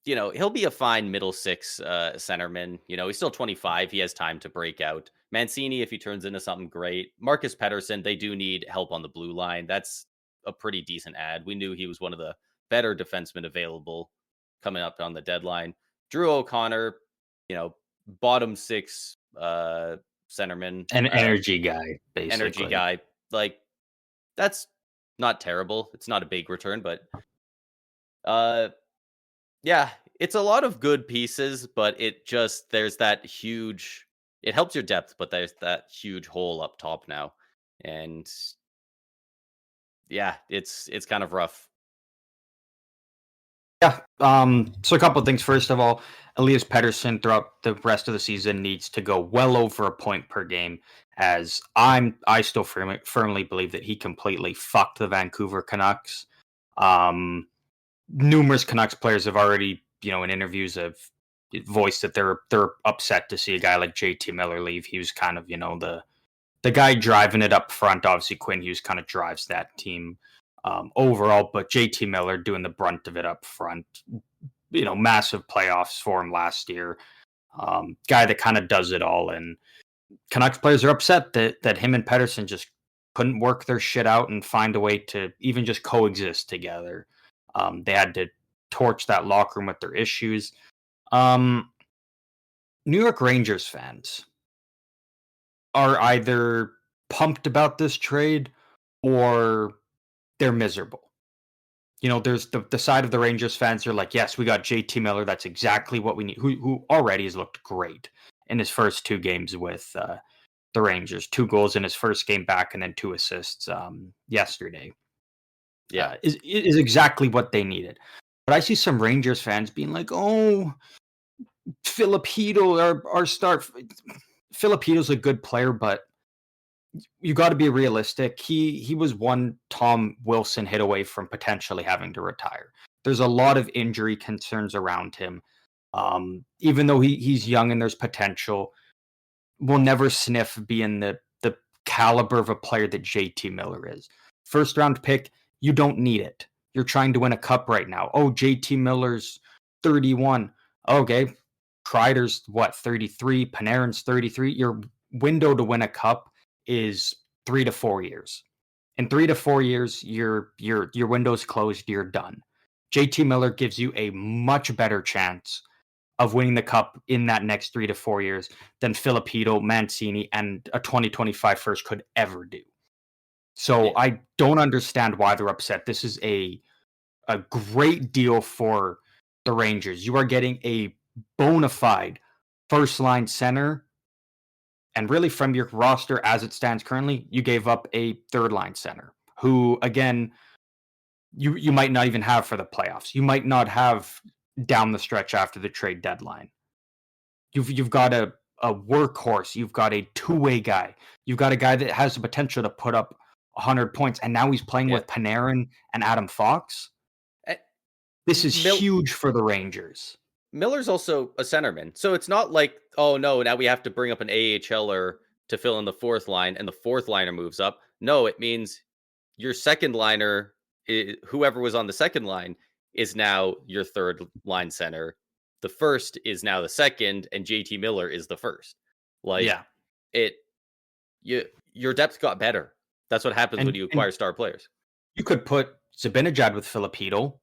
he'll be a fine middle six centerman. He's still 25. He has time to break out. Mancini, if he turns into something great. Marcus Pettersson, they do need help on the blue line. That's a pretty decent ad. We knew he was one of the better defensemen available coming up on the deadline. Drew O'Connor, you know, bottom six centerman, An energy guy, energy basically. guy. Like, that's not terrible. It's not a big return, but uh yeah, it's a lot of good pieces, but there's that huge it helps your depth, but there's that huge hole up top now. And yeah, it's kind of rough. Yeah. So a couple of things. First of all, Elias Pettersson throughout the rest of the season needs to go well over a point per game. As I still firmly believe that he completely fucked the Vancouver Canucks. Numerous Canucks players have already, in interviews, have voiced that they're upset to see a guy like JT Miller leave. He was kind of, the guy driving it up front. Obviously, Quinn Hughes kind of drives that team overall, but JT Miller doing the brunt of it up front. Massive playoffs for him last year. Guy that kind of does it all. And Canucks players are upset that him and Pettersson just couldn't work their shit out and find a way to even just coexist together. They had to torch that locker room with their issues. New York Rangers fans are either pumped about this trade or they're miserable. There's the side of the Rangers fans are like, yes, we got JT Miller. That's exactly what we need. Who already has looked great in his first 2 games with the Rangers. 2 goals in his first game back, and then 2 assists yesterday. Yeah. Is exactly what they needed. But I see some Rangers fans being like, "Oh, Filipino, our star. Filipino's a good player, but you got to be realistic. He was one Tom Wilson hit away from potentially having to retire. There's a lot of injury concerns around him. Even though he's young and there's potential, will never sniff being the caliber of a player that JT Miller is. First round pick, you don't need it. You're trying to win a cup right now. Oh, JT Miller's 31. Okay. Kreider's 33, Panarin's 33. Your window to win a cup is 3 to 4 years. In 3 to 4 years, your window's closed, you're done. JT Miller gives you a much better chance of winning the cup in that next 3 to 4 years than Filipino, Mancini, and a 2025 first could ever do. So Yeah. I don't understand why they're upset. This is a great deal for the Rangers. You are getting a bona fide first line center. And really, from your roster as it stands currently, you gave up a third line center who, again, you might not even have for the playoffs. You might not have down the stretch after the trade deadline. You've got a workhorse. You've got a two-way guy. You've got a guy that has the potential to put up 100 points, and now he's playing Yeah. with Panarin and Adam Fox. Eh, This is Mil- huge for the Rangers. Miller's also a centerman. So it's not like, oh no, now we have to bring up an AHLer to fill in the fourth line and the fourth liner moves up. No, it means your second liner, whoever was on the second line, is now your third line center. The first is now the second, and JT Miller is the first. Like, Yeah. it, your depth got better. That's what happens when you And acquire star players. you could put Zibanejad with Filipino.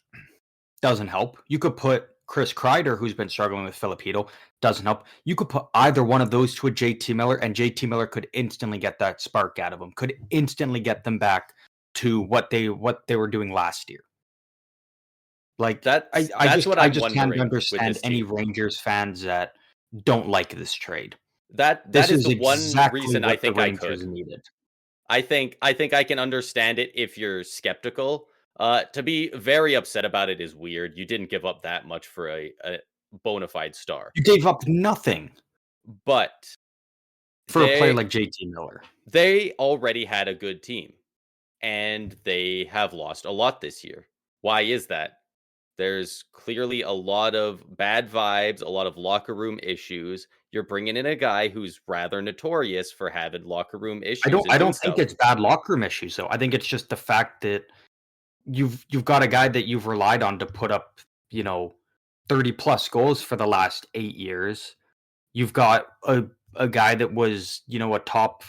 Doesn't help. You could put Chris Kreider, who's been struggling with Filipino. Doesn't help. You could put either one of those to a JT Miller, and JT Miller could instantly get that spark out of them. Could instantly get them back to what they were doing last year. Like That's I that's just what I I'm just can't wondering with understand this any team. Rangers fans that don't like this trade. That This is is the one exactly reason I what the think I Rangers could. needed. I think I can understand it if you're skeptical. To be very upset about it is weird. You didn't give up that much for a bona fide star, You gave up nothing but for a player they like JT Miller. they already had a good team, and they have lost a lot this year. Why is that? There's clearly a lot of bad vibes, a lot of locker room issues. You're bringing in a guy who's rather notorious for having locker room issues and I doing don't think stuff. it's bad locker room issues though. I think it's just the fact that you've got a guy that you've relied on to put up, 30 plus goals for the last 8 years. You've got a guy that was, a top,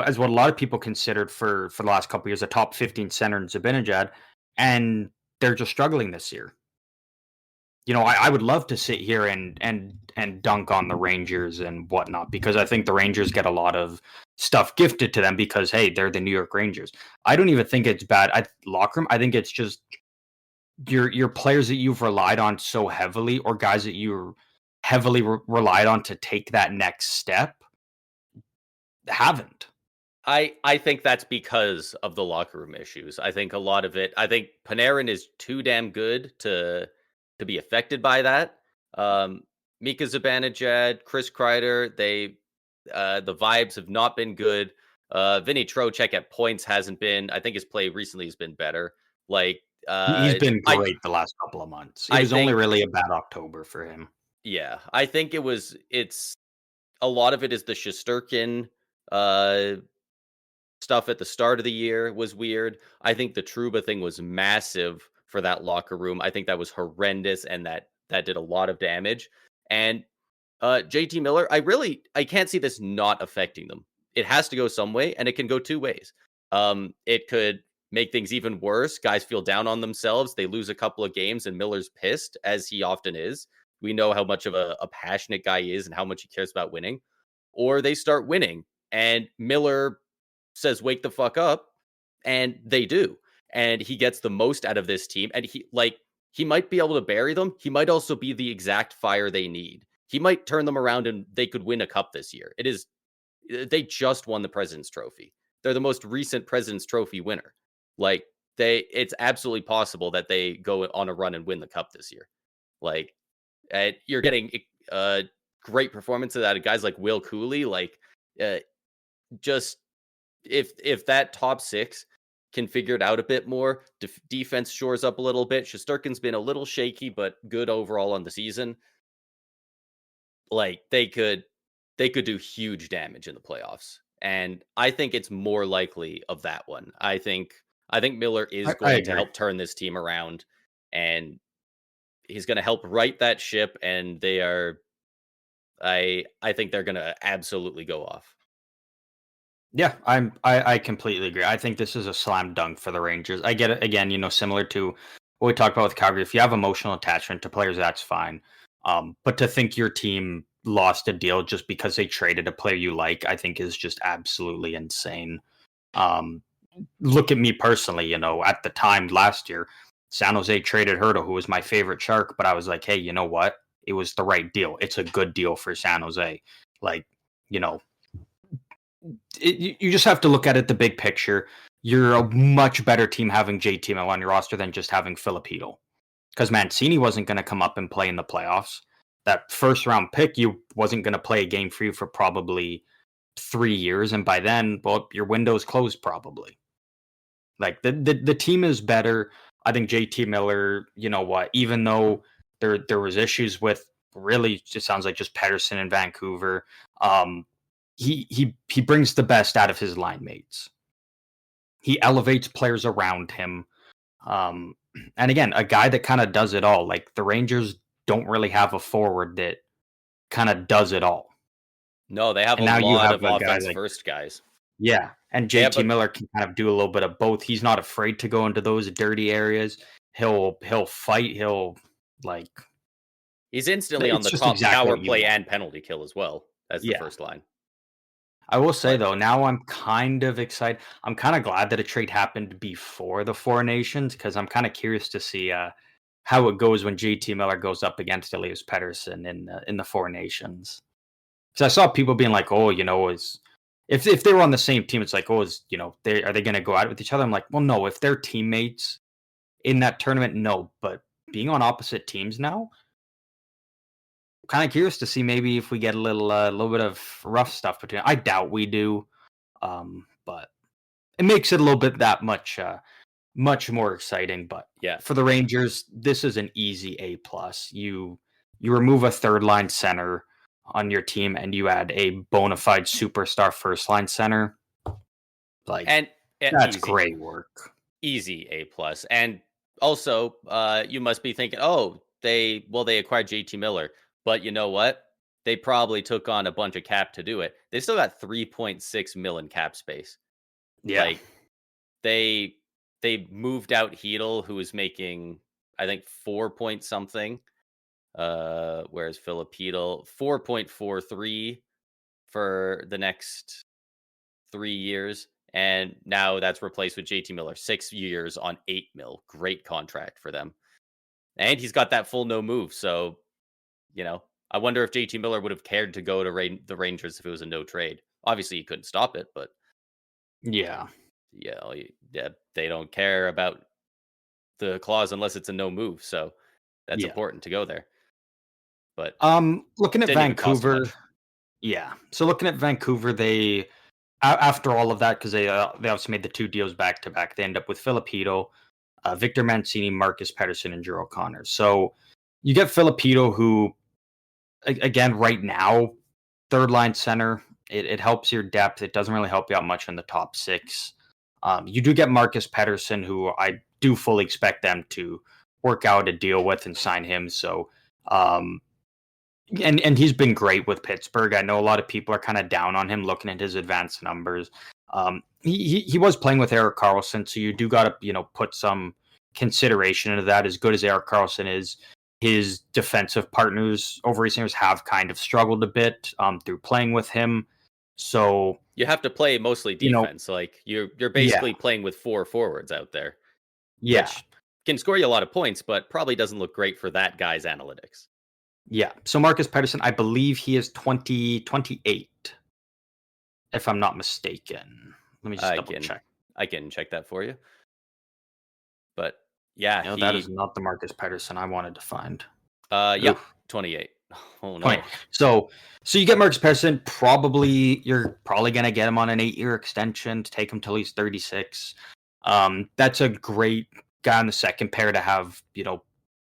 as what a lot of people considered for the last couple of years, a top 15 center in Zibanejad, and they're just struggling this year. I would love to sit here and dunk on the Rangers and whatnot, because I think the Rangers get a lot of stuff gifted to them because, hey, they're the New York Rangers. I don't even think it's bad. Locker room, I think it's just your players that you've relied on so heavily, or guys that you heavily relied on to take that next step, haven't. I think that's because of the locker room issues. I think a lot of it. I think Panarin is too damn good to be affected by that. Um, Mika Zibanejad, Chris Kreider, the vibes have not been good. Vinny Trocheck at points hasn't been. I think his play recently has been better. Like He's been I great the last couple of months. It I was only think really a bad October for him. yeah, I think it's a lot of it is the Shesterkin uh stuff at the start of the year was weird. I think the Truba thing was massive for that locker room. I think that was horrendous, and that did a lot of damage. And JT Miller, I can't see this not affecting them. It has to go some way, and it can go two ways. It could make things even worse. Guys feel down on themselves. They lose a couple of games, and Miller's pissed, as he often is. We know how much of a passionate guy he is and how much he cares about winning. Or they start winning, and Miller says, "Wake the fuck up," and they do. And he gets the most out of this team. And he might be able to bury them. He might also be the exact fire they need. He might turn them around and they could win a cup this year. They just won the President's Trophy. They're the most recent President's Trophy winner. Like it's absolutely possible that they go on a run and win the cup this year. Like you're getting great performances out of guys like Will Cooley. Like uh, just if that top six can figure it out a bit more, defense shores up a little bit. Shesterkin's been a little shaky, but good overall on the season. Like they could do huge damage in the playoffs, and I think it's more likely of that one. I think Miller is I going to agree. help turn this team around, and he's going to help right that ship. And they are, I think they're going to absolutely go off. Yeah, I completely agree. I think this is a slam dunk for the Rangers. I get it again, similar to what we talked about with Calgary. If you have emotional attachment to players, that's fine. But to think your team lost a deal just because they traded a player you like, I think is just absolutely insane. Um, Look at me personally, at the time last year, San Jose traded Hurtle, who was my favorite Shark, but I was like, hey, you know what? It was the right deal. It's a good deal for San Jose. Like, you know, you just have to look at it the big picture. You're a much better team having JT Miller on your roster than just having Filipino, because Mancini wasn't going to come up and play in the playoffs. That first round pick, you wasn't going to play a game for you for probably 3 years, and by then, well, your window's closed probably. Like the team is better. I think JT Miller, you know what? Even though there was issues with, really, it sounds like just Pedersen in Vancouver. Um, he brings the best out of his line mates. He elevates players around him. Um, and again, a guy that kind of does it all. Like the Rangers don't really have a forward that kind of does it all. No, they have And a now you lot have of a guy offense like, first guys. yeah, and They have JT a Miller can kind of do a little bit of both. He's not afraid to go into those dirty areas. He'll fight. He'll like. He's instantly on It's the just top exactly power what you play want. and penalty kill as well as the Yeah. first line. I will say Like though, now I'm kind of excited. I'm kind of glad that a trade happened before the Four Nations, because I'm kind of curious to see how it goes when JT Miller goes up against Elias Pettersson in the Four Nations. Because I saw people being like, "Oh, is if they were on the same team, it's like, oh, are they going to go out with each other?" I'm like, well, no. If they're teammates in that tournament, no. But being on opposite teams now, kind of curious to see maybe if we get a little bit of rough stuff between. I doubt we do, but it makes it a little bit that much more exciting. But yeah. for the Rangers, this is an easy A plus. You remove a third line center on your team and you add a bona fide superstar first line center. Like And that's easy. great work. Easy A plus. And also, you must be thinking, oh, they acquired JT Miller, but you know what? They probably took on a bunch of cap to do it. They still got 3.6 million cap space. Yeah. Like they they moved out Heedle, who was making I think 4 point something. Whereas Philip Heedle 4.43 for the next 3 years. And now that's replaced with JT Miller, 6 years on 8 mil. Great contract for them. And he's got that full no move. So, I wonder if JT Miller would have cared to go to the Rangers if it was a no trade. Obviously, he couldn't stop it, but Yeah. yeah, they don't care about the clause unless it's a no move. So that's Yeah. important to go there. But Looking at didn't even cost too Vancouver, much. yeah. So looking at Vancouver, after all of that, because they obviously made the 2 deals back to back, they end up with Filipino, Victor Mancini, Marcus Pettersson, and Drew O'Connor. So you get Filipino, who again right now, third line center. It helps your depth. It doesn't really help you out much in the top 6. You do get Marcus Pettersson, who I do fully expect them to work out a deal with and sign him. So um, and he's been great with Pittsburgh. I know a lot of people are kind of down on him looking at his advanced numbers. He was playing with Erik Karlsson, so you do got to put some consideration into that. As good as Erik Karlsson is, his defensive partners over recent years have kind of struggled a bit through playing with him. So You have to play mostly you know, defense. Like you're yeah, basically playing with 4 forwards out there, yeah, which can score you a lot of points, but probably doesn't look great for that guy's analytics. yeah. So Marcus Pettersson, I believe he is 28, if I'm not mistaken. Let me just I double can check. I can check that for you. But yeah, That is he not the Marcus Pettersson I wanted to find. yeah, Oof. 28. Oh 20. no. So you get Marcus Pettersson. You're probably gonna get him on an 8-year extension to take him till he's 36. That's a great guy on the second pair to have,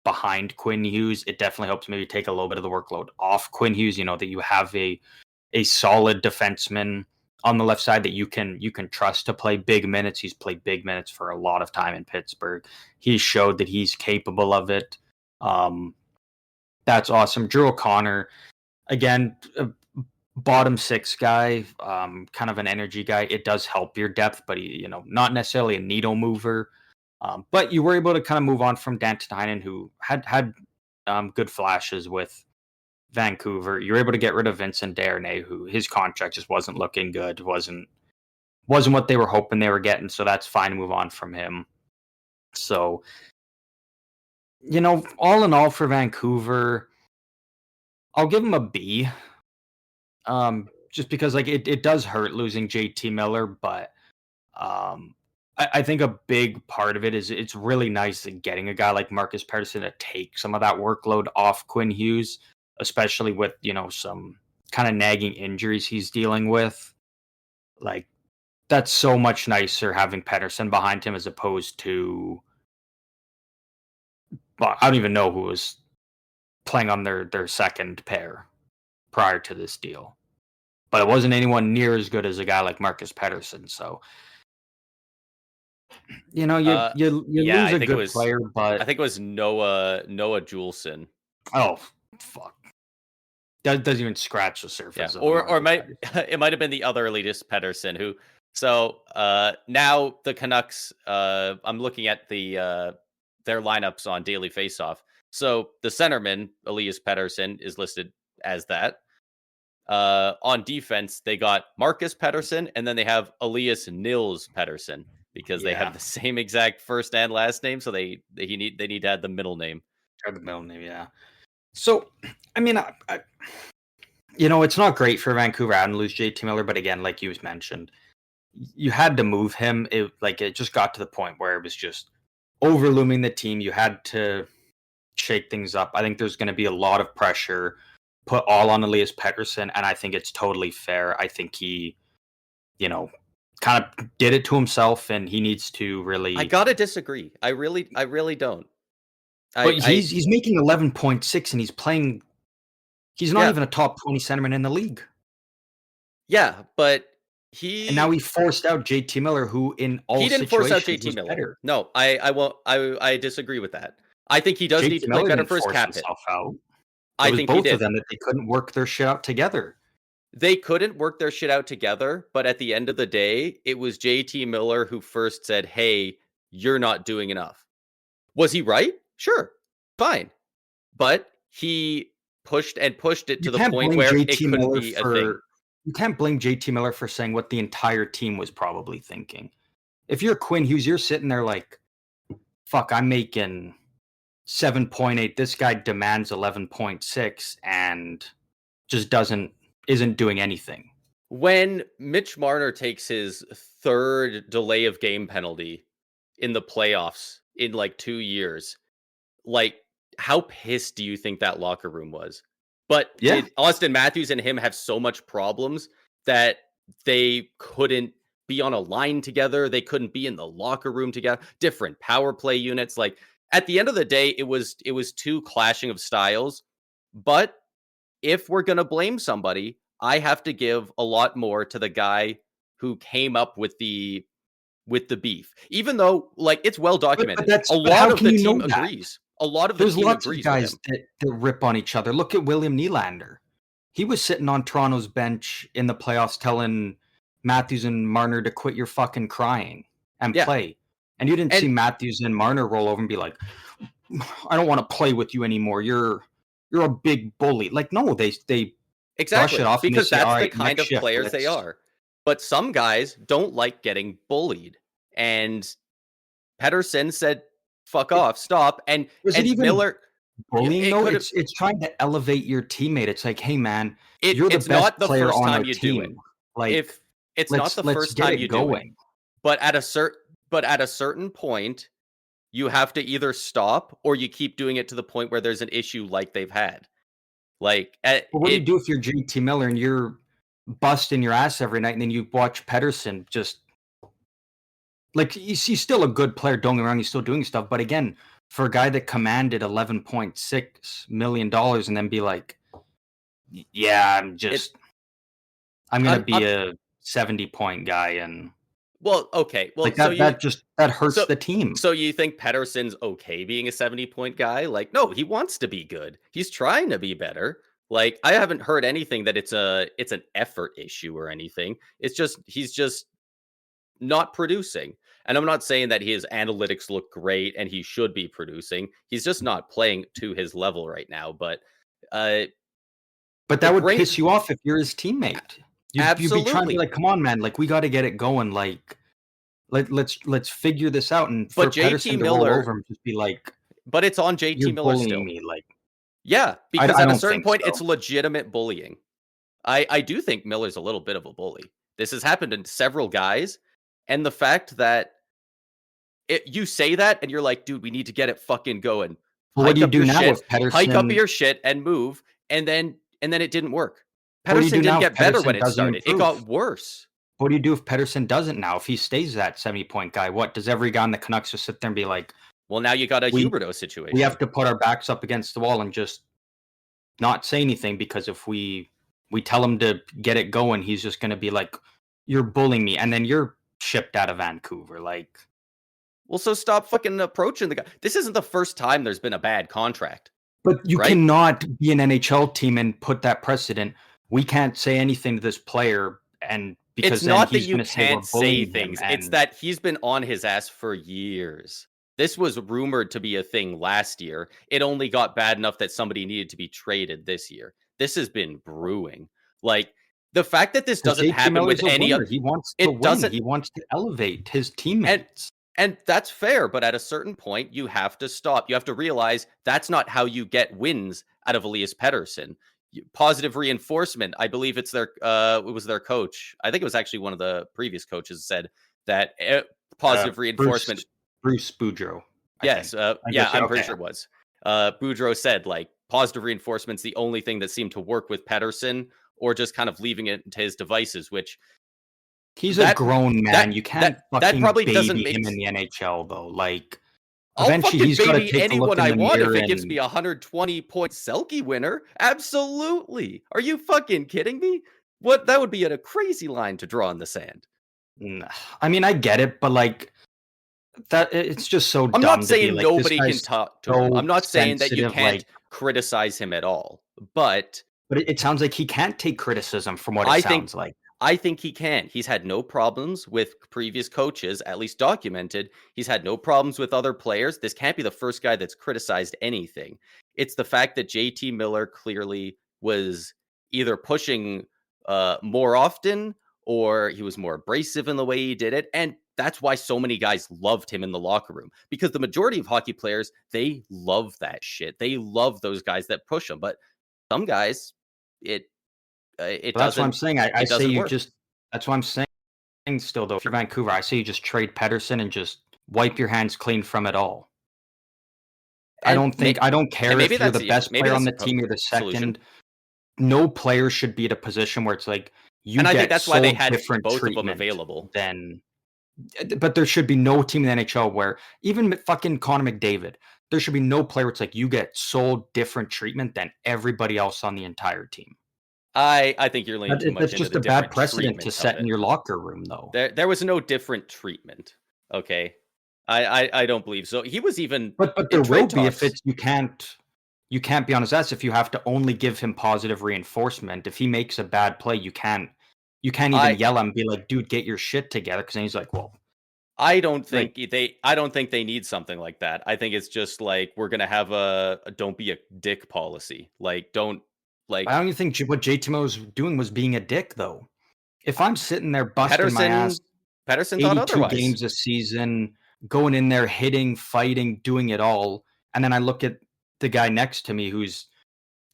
behind Quinn Hughes. It definitely helps maybe take a little bit of the workload off Quinn Hughes. That you have a solid defenseman on the left side that you can trust to play big minutes. He's played big minutes for a lot of time in Pittsburgh. He showed that he's capable of it. That's awesome. Drew O'Connor, again, a bottom 6 guy, kind of an energy guy. It does help your depth, but he, not necessarily a needle mover. But you were able to kind of move on from Dan Tynan, who had good flashes with Vancouver. You were able to get rid of Vincent Darnay, who his contract just wasn't looking good, wasn't what they were hoping they were getting. So that's fine to move on from him. So, all in all for Vancouver, I'll give him a B. Just because like it does hurt losing JT Miller, but I think a big part of it is it's really nice that getting a guy like Marcus Pettersson to take some of that workload off Quinn Hughes, especially with some kind of nagging injuries he's dealing with. Like that's so much nicer having Pettersson behind him as opposed to, well, I don't even know who was playing on their second pair prior to this deal, but it wasn't anyone near as good as a guy like Marcus Pettersson. So Uh you yeah, lose a good player, I but think it was Noah Juleson. oh fuck, that doesn't even scratch the Yeah. surface of a Or Marcus might Pettersson. it might have been the other elitist Pedersen who now the Canucks I'm looking at their lineups on Daily Faceoff. So the centerman, Elias Pettersson, is listed as that. On defense, they got Marcus Pettersson, and then they have Elias Nils Pettersson because they have Yeah, the same exact first and last name. So they need to add the middle name. or the middle name, yeah. So, I mean, it's not great for Vancouver and lose JT Miller, but again, like you mentioned, you had to move him. It just got to the point where it was just overlooming the team. You had to shake things up. I think there's going to be a lot of pressure put all on Elias Pettersson, and I think it's totally fair. I think he, kind of did it to himself, and he needs to I really. gotta disagree. I really don't. But I he's making 11.6, and he's playing. He's not Yeah, even a top 20 centerman in the league. yeah, but And now he he forced out JT Miller, who in all he didn't force out situations JT was Miller. better. No, I won't. I disagree with that. I think he does need JT to play Miller better didn't for his force cap hit. himself out. It I was think he both of did. them that they couldn't work their shit out together. They couldn't work their shit out together, but at the end of the day, it was JT Miller who first said, "Hey, you're not doing enough." Was he right? Sure. Fine. But he pushed and pushed it You to the can't point blame where it JT couldn't Miller be a thing. for you can't blame JT Miller for saying what the entire team was probably thinking. If you're Quinn Hughes, you're sitting there like, fuck, I'm making 7.8. This guy demands 11.6 and just isn't doing anything. When Mitch Marner takes his third delay of game penalty in the playoffs in like 2 years, like, how pissed do you think that locker room was? But Yeah. did Austin Matthews and him have so much problems that they couldn't be on a line together? They couldn't be in the locker room together. Different power play units. Like, at the end of the day, it was two clashing of styles. But if we're gonna blame somebody, I have to give a lot more to the guy who came up with the beef. Even though, like, it's well But documented. A but lot how of can the you know team that? agrees. A lot of the There's team lots of agrees with guys him. that rip on each other. Look at William Nylander. He was sitting on Toronto's bench in the playoffs telling Matthews and Marner to quit your fucking crying and Yeah. play. And you didn't see And Matthews and Marner roll over and be like, I don't want to play with you anymore. You're a big bully. Like, no, they brush it exactly, off and they because say, all that's the right, kind next of shift, players they let's are. But some guys don't like getting bullied. And Pedersen said, "Fuck it, off, stop." was it And even Miller, bullying it though? could have It's trying to elevate your teammate. It's like, hey man, you're the it's best not the player first on our time you do it. team. Like, If it's not the let's first get time it you do it. going. But at a certain point, you have to either stop or you keep doing it to the point where there's an issue like they've had. Like, But what do you it do if you're JT Miller and you're busting your ass every night and then you watch Pedersen just like he's still a good player, don't get me wrong, he's still doing stuff. But again, for a guy that commanded $11.6 million and then be like, yeah, it I'm gonna be I'm a 70-point guy and well, okay. Well, like that hurts so the team. so you think Pedersen's okay being a 70-point guy? Like, no, he wants to be good. He's trying to be better. Like, I haven't heard anything that it's an effort issue or anything. It's just he's just not producing. And I'm not saying that his analytics look great and he should be producing. He's just not playing to his level right now. But uh But that it would bring piss you off if you're his teammate. You'd be trying to be absolutely. like, come on, man, like we gotta get it going. Like let's figure this out. And for But JT Pedersen to roll over Miller, and just be like, but it's on JT "You're Miller bullying still. me," like, Yeah, because I at a don't certain think point so. it's legitimate bullying. I do think Miller's a little bit of a bully. This has happened to several guys, and the fact that you say that and you're like, "Dude, we need to get it fucking going. But what do you do now if Hike up Pedersen your shit and move." And then it didn't work. what do you Pedersen do didn't now if get better when Pedersen it doesn't started. It improve? got worse. What do you do if Pedersen doesn't now? If he stays that 70-point guy, what does every guy on the Canucks just sit there and be like, Well, now you got a "We Huberdeau we have situation. to put our backs up against the wall and just not say anything because if we tell him to get it going, he's just gonna be like, 'You're bullying me,' and then you're shipped out of Vancouver." Like, Well, so stop fucking approaching the guy. This isn't the first time there's been a bad contract, but you right? cannot be an NHL team and put that precedent. We can't say anything to this player, and It's because then not that he's you gonna say we're can't say bullying him, things. It's and that he's been on his ass for years. This was rumored to be a thing last year. It only got bad enough that somebody needed to be traded this year. This has been brewing. Like, the fact that this because doesn't JT happen with Miller's a any winner. He wants to it win. doesn't He wants to elevate his and teammates. and that's fair, but at a certain point you have to stop. You have to realize that's not how you get wins out of Elias Pettersson. Positive reinforcement. I believe it was their coach. I think it was actually one of the previous coaches said that positive Bruce reinforcement. Bruce Boudreau, I think. Yes, I yeah, guess, yeah, I'm pretty okay. sure it was. Boudreaux said like positive reinforcement's the only thing that seemed to work with Pettersson, or just kind of leaving it to his devices, which He's a that grown man. You can't that fucking probably doesn't baby make him in the NHL though. Like, I'll eventually fucking he's gotta baby take a look anyone in I the want if mirror it gives me and 120-point Selke winner. Absolutely. Are you fucking kidding me? What that would be a crazy line to draw in the sand. I mean, I get it, but like That it's just so I'm not dumb to be saying like, this nobody can guy's talk to him. so I'm not saying that you sensitive, can't like criticize him at all, but but it sounds like he can't take criticism from what it I think sounds like. I think he can. He's had no problems with previous coaches, at least documented. He's had no problems with other players. This can't be the first guy that's criticized anything. It's the fact that JT Miller clearly was either pushing more often or he was more abrasive in the way he did it. And that's why so many guys loved him in the locker room because the majority of hockey players, they love that shit. They love those guys that push them. But some guys, it it But that's what I'm doesn't saying. I it say doesn't you work. just that's what I'm saying still though. If you're Vancouver, I say you just trade Pedersen and just wipe your hands clean from it all. And I don't care maybe if you're that's the yeah, best maybe player on that's the a team, you're the solution. second. No player should be at a position where it's like you And I think get that's why they sold had different both of them treatment available. than but there should be no team in the NHL where even fucking Connor McDavid, there should be no player where it's like you get sold different treatment than everybody else on the entire team. I think you're leaning too much That's into just the a bad different precedent to treatment of set in it. your locker room, though. There was no different treatment, okay? I don't believe so. He was even But in there will trade be if talks. it's you can't be on his ass if you have to only give him positive reinforcement. If he makes a bad play, you can't even I yell at him and be like, "Dude, get your shit together," because then he's like, "Well, like I don't think they need something like that. I think it's just like we're gonna have a don't be a dick policy. Like don't I like don't even think what JTMO was doing was being a dick, though." If I'm sitting there busting my ass Pedersen Pedersen thought 82 otherwise. games a season, going in there, hitting, fighting, doing it all, and then I look at the guy next to me who's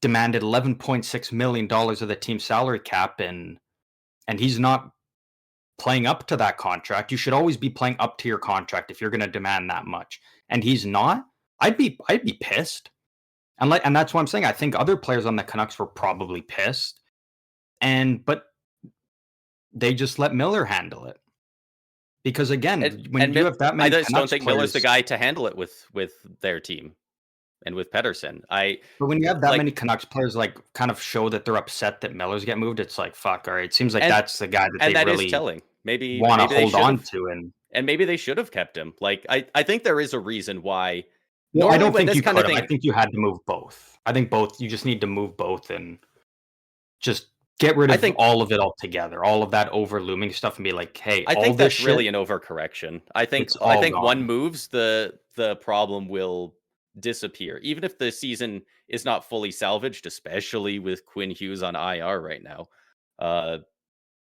demanded $11.6 million of the team salary cap, and he's not playing up to that contract. You should always be playing up to your contract if you're going to demand that much, and he's not. I'd be pissed, and that's what I'm saying. I think other players on the Canucks were probably pissed, but they just let Miller handle it because again, when And you have that I many just don't Canucks think Miller's the players, guy to handle it with their team and with Pedersen. I but when you have that like many Canucks players, like kind of show that they're upset that Miller's get moved, it's like fuck. All right, it seems like and that's the guy that and they that is really telling. want to Maybe they hold should on have to, and and maybe they should have kept him. Like I think there is a reason why well, I normally don't when think this you kind could of have. I thing think you had to move both. I think both. You just need to move both and just get rid I of think all of it altogether, all of that over looming stuff, and be like, hey, I all think this that's shit, really an overcorrection. it's I all think one gone. moves the problem will disappear. Even if the season is not fully salvaged, especially with Quinn Hughes on IR right now. Uh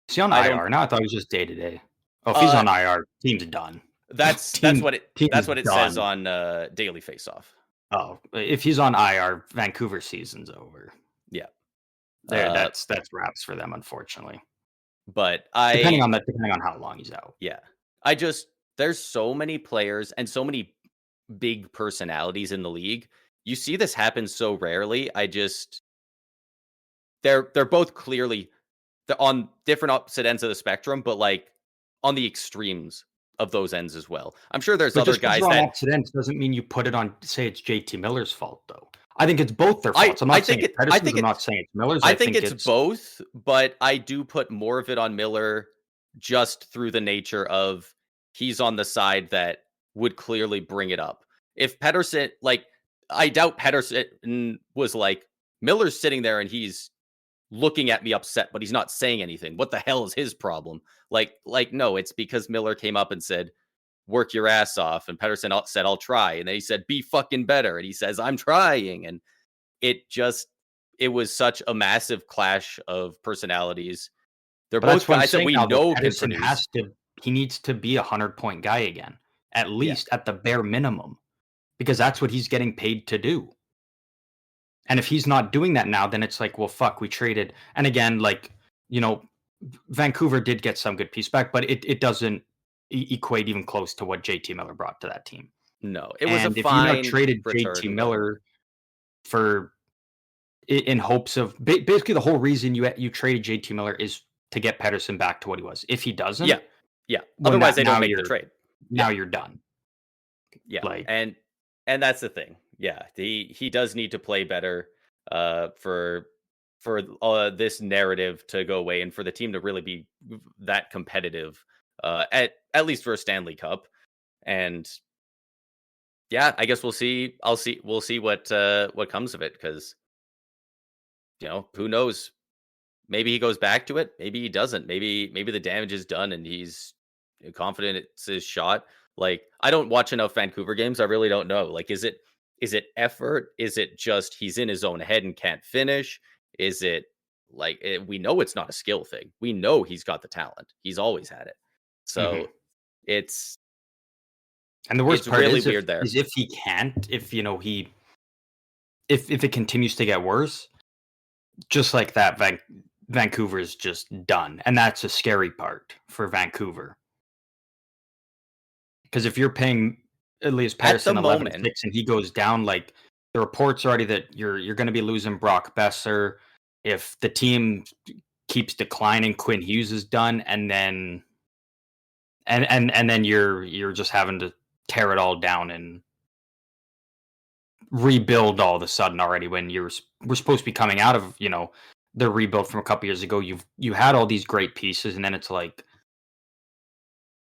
Is he on I don't IR now? I thought he was just day to day. Oh, if he's uh on IR, team's done. that's what Team's that's what it says done. on Daily Faceoff. Oh, if he's on IR, Vancouver season's over. Yeah. There, Uh that's wraps for them, unfortunately. but I Depending on how long he's out. yeah. I just there's so many players and so many big personalities in the league. You see this happen so rarely. I just they're both clearly they're on different opposite ends of the spectrum, but like on the extremes of those ends as well. I'm sure there's But other just because guys you're on that accidents doesn't mean you put it on. Say it's JT Miller's fault, though. I think it's both their faults. I'm not saying it's Pedersen's. I'm not saying it's Miller's. I I think think it's it's both, but I do put more of it on Miller just through the nature of he's on the side that would clearly bring it up. If Pedersen, like, I doubt Pedersen was like, Miller's sitting there and he's looking at me upset, but he's not saying anything. What the hell is his problem? No, it's because Miller came up and said, work your ass off. And Pedersen said, I'll try. And then he said, be fucking better. And he says, I'm trying. And it just it was such a massive clash of personalities. They're but that's both what I'm guys that saying we now. Though know can Pedersen produce. has to. He needs to be 100-point guy again, at Yeah. least at the bare minimum, because that's what he's getting paid to do. And if he's not doing that now, then it's like, well, fuck, we traded. And again, like, you know, Vancouver did get some good piece back, but it doesn't equate even close to what JT Miller brought to that team. No, it was a And if you now fine traded JT return, but Miller for in hopes of basically the whole reason you traded JT Miller is to get Pedersen back to what he was. If he yeah. doesn't, Yeah. well, Otherwise they don't now make the trade. Yeah. you're done. Yeah. Like And that's the thing. Yeah. He does need to play better for this narrative to go away and for the team to really be that competitive at least for a Stanley Cup. And yeah, I guess we'll see. We'll see what comes of it, because who knows? Maybe he goes back to it. Maybe he doesn't. Maybe the damage is done and he's confident it's his shot. Like, I don't watch enough Vancouver games. I really don't know. Like, is it effort? Is it just he's in his own head and can't finish? Is it like we know it's not a skill thing. We know he's got the talent. He's always had it. Mhm. So it's And the worst it's part really is weird there. if he can't, if he if it continues to get worse, just like that, Vancouver is just done, and that's a scary part for Vancouver. Because if you're paying Elias At the Pettersson 11 moment, 6 and he goes down, like, the reports already that you're going to be losing Brock Besser. If the team keeps declining, Quinn Hughes is done, and then you're just having to tear it all down and rebuild all of a sudden already when we're supposed to be coming out of the rebuild from a couple years ago. You had all these great pieces, and then it's like,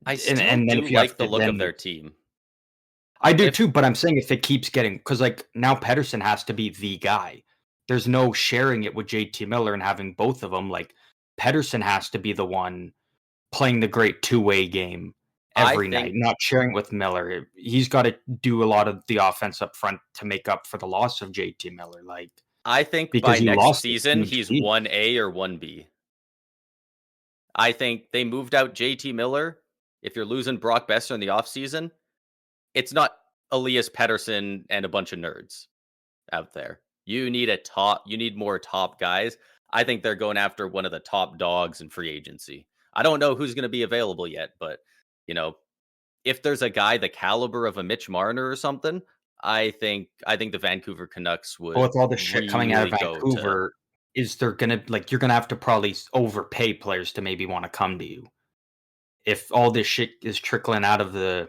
I and still and then do if you have like the to look of then their team. I do If too, but I'm saying if it keeps getting, because like now Pedersen has to be the guy. There's no sharing it with JT Miller and having both of them. Like, Pedersen has to be the one playing the great two-way game I every night, think not sharing with Miller. He's got to do a lot of the offense up front to make up for the loss of JT Miller. Like, I think because by he next lost a season huge he's piece. 1A or 1B. I think they moved out JT Miller. If you're losing Brock Besser in the offseason, it's not Elias Pettersson and a bunch of nerds out there. You need more top guys. I think they're going after one of the top dogs in free agency. I don't know who's going to be available yet, but you know, if there's a guy the caliber of a Mitch Marner or something, I think the Vancouver Canucks But would with all the shit coming out of really go to. Vancouver, is there gonna, like, you're gonna have to probably overpay players to maybe want to come to you if all this shit is trickling out of the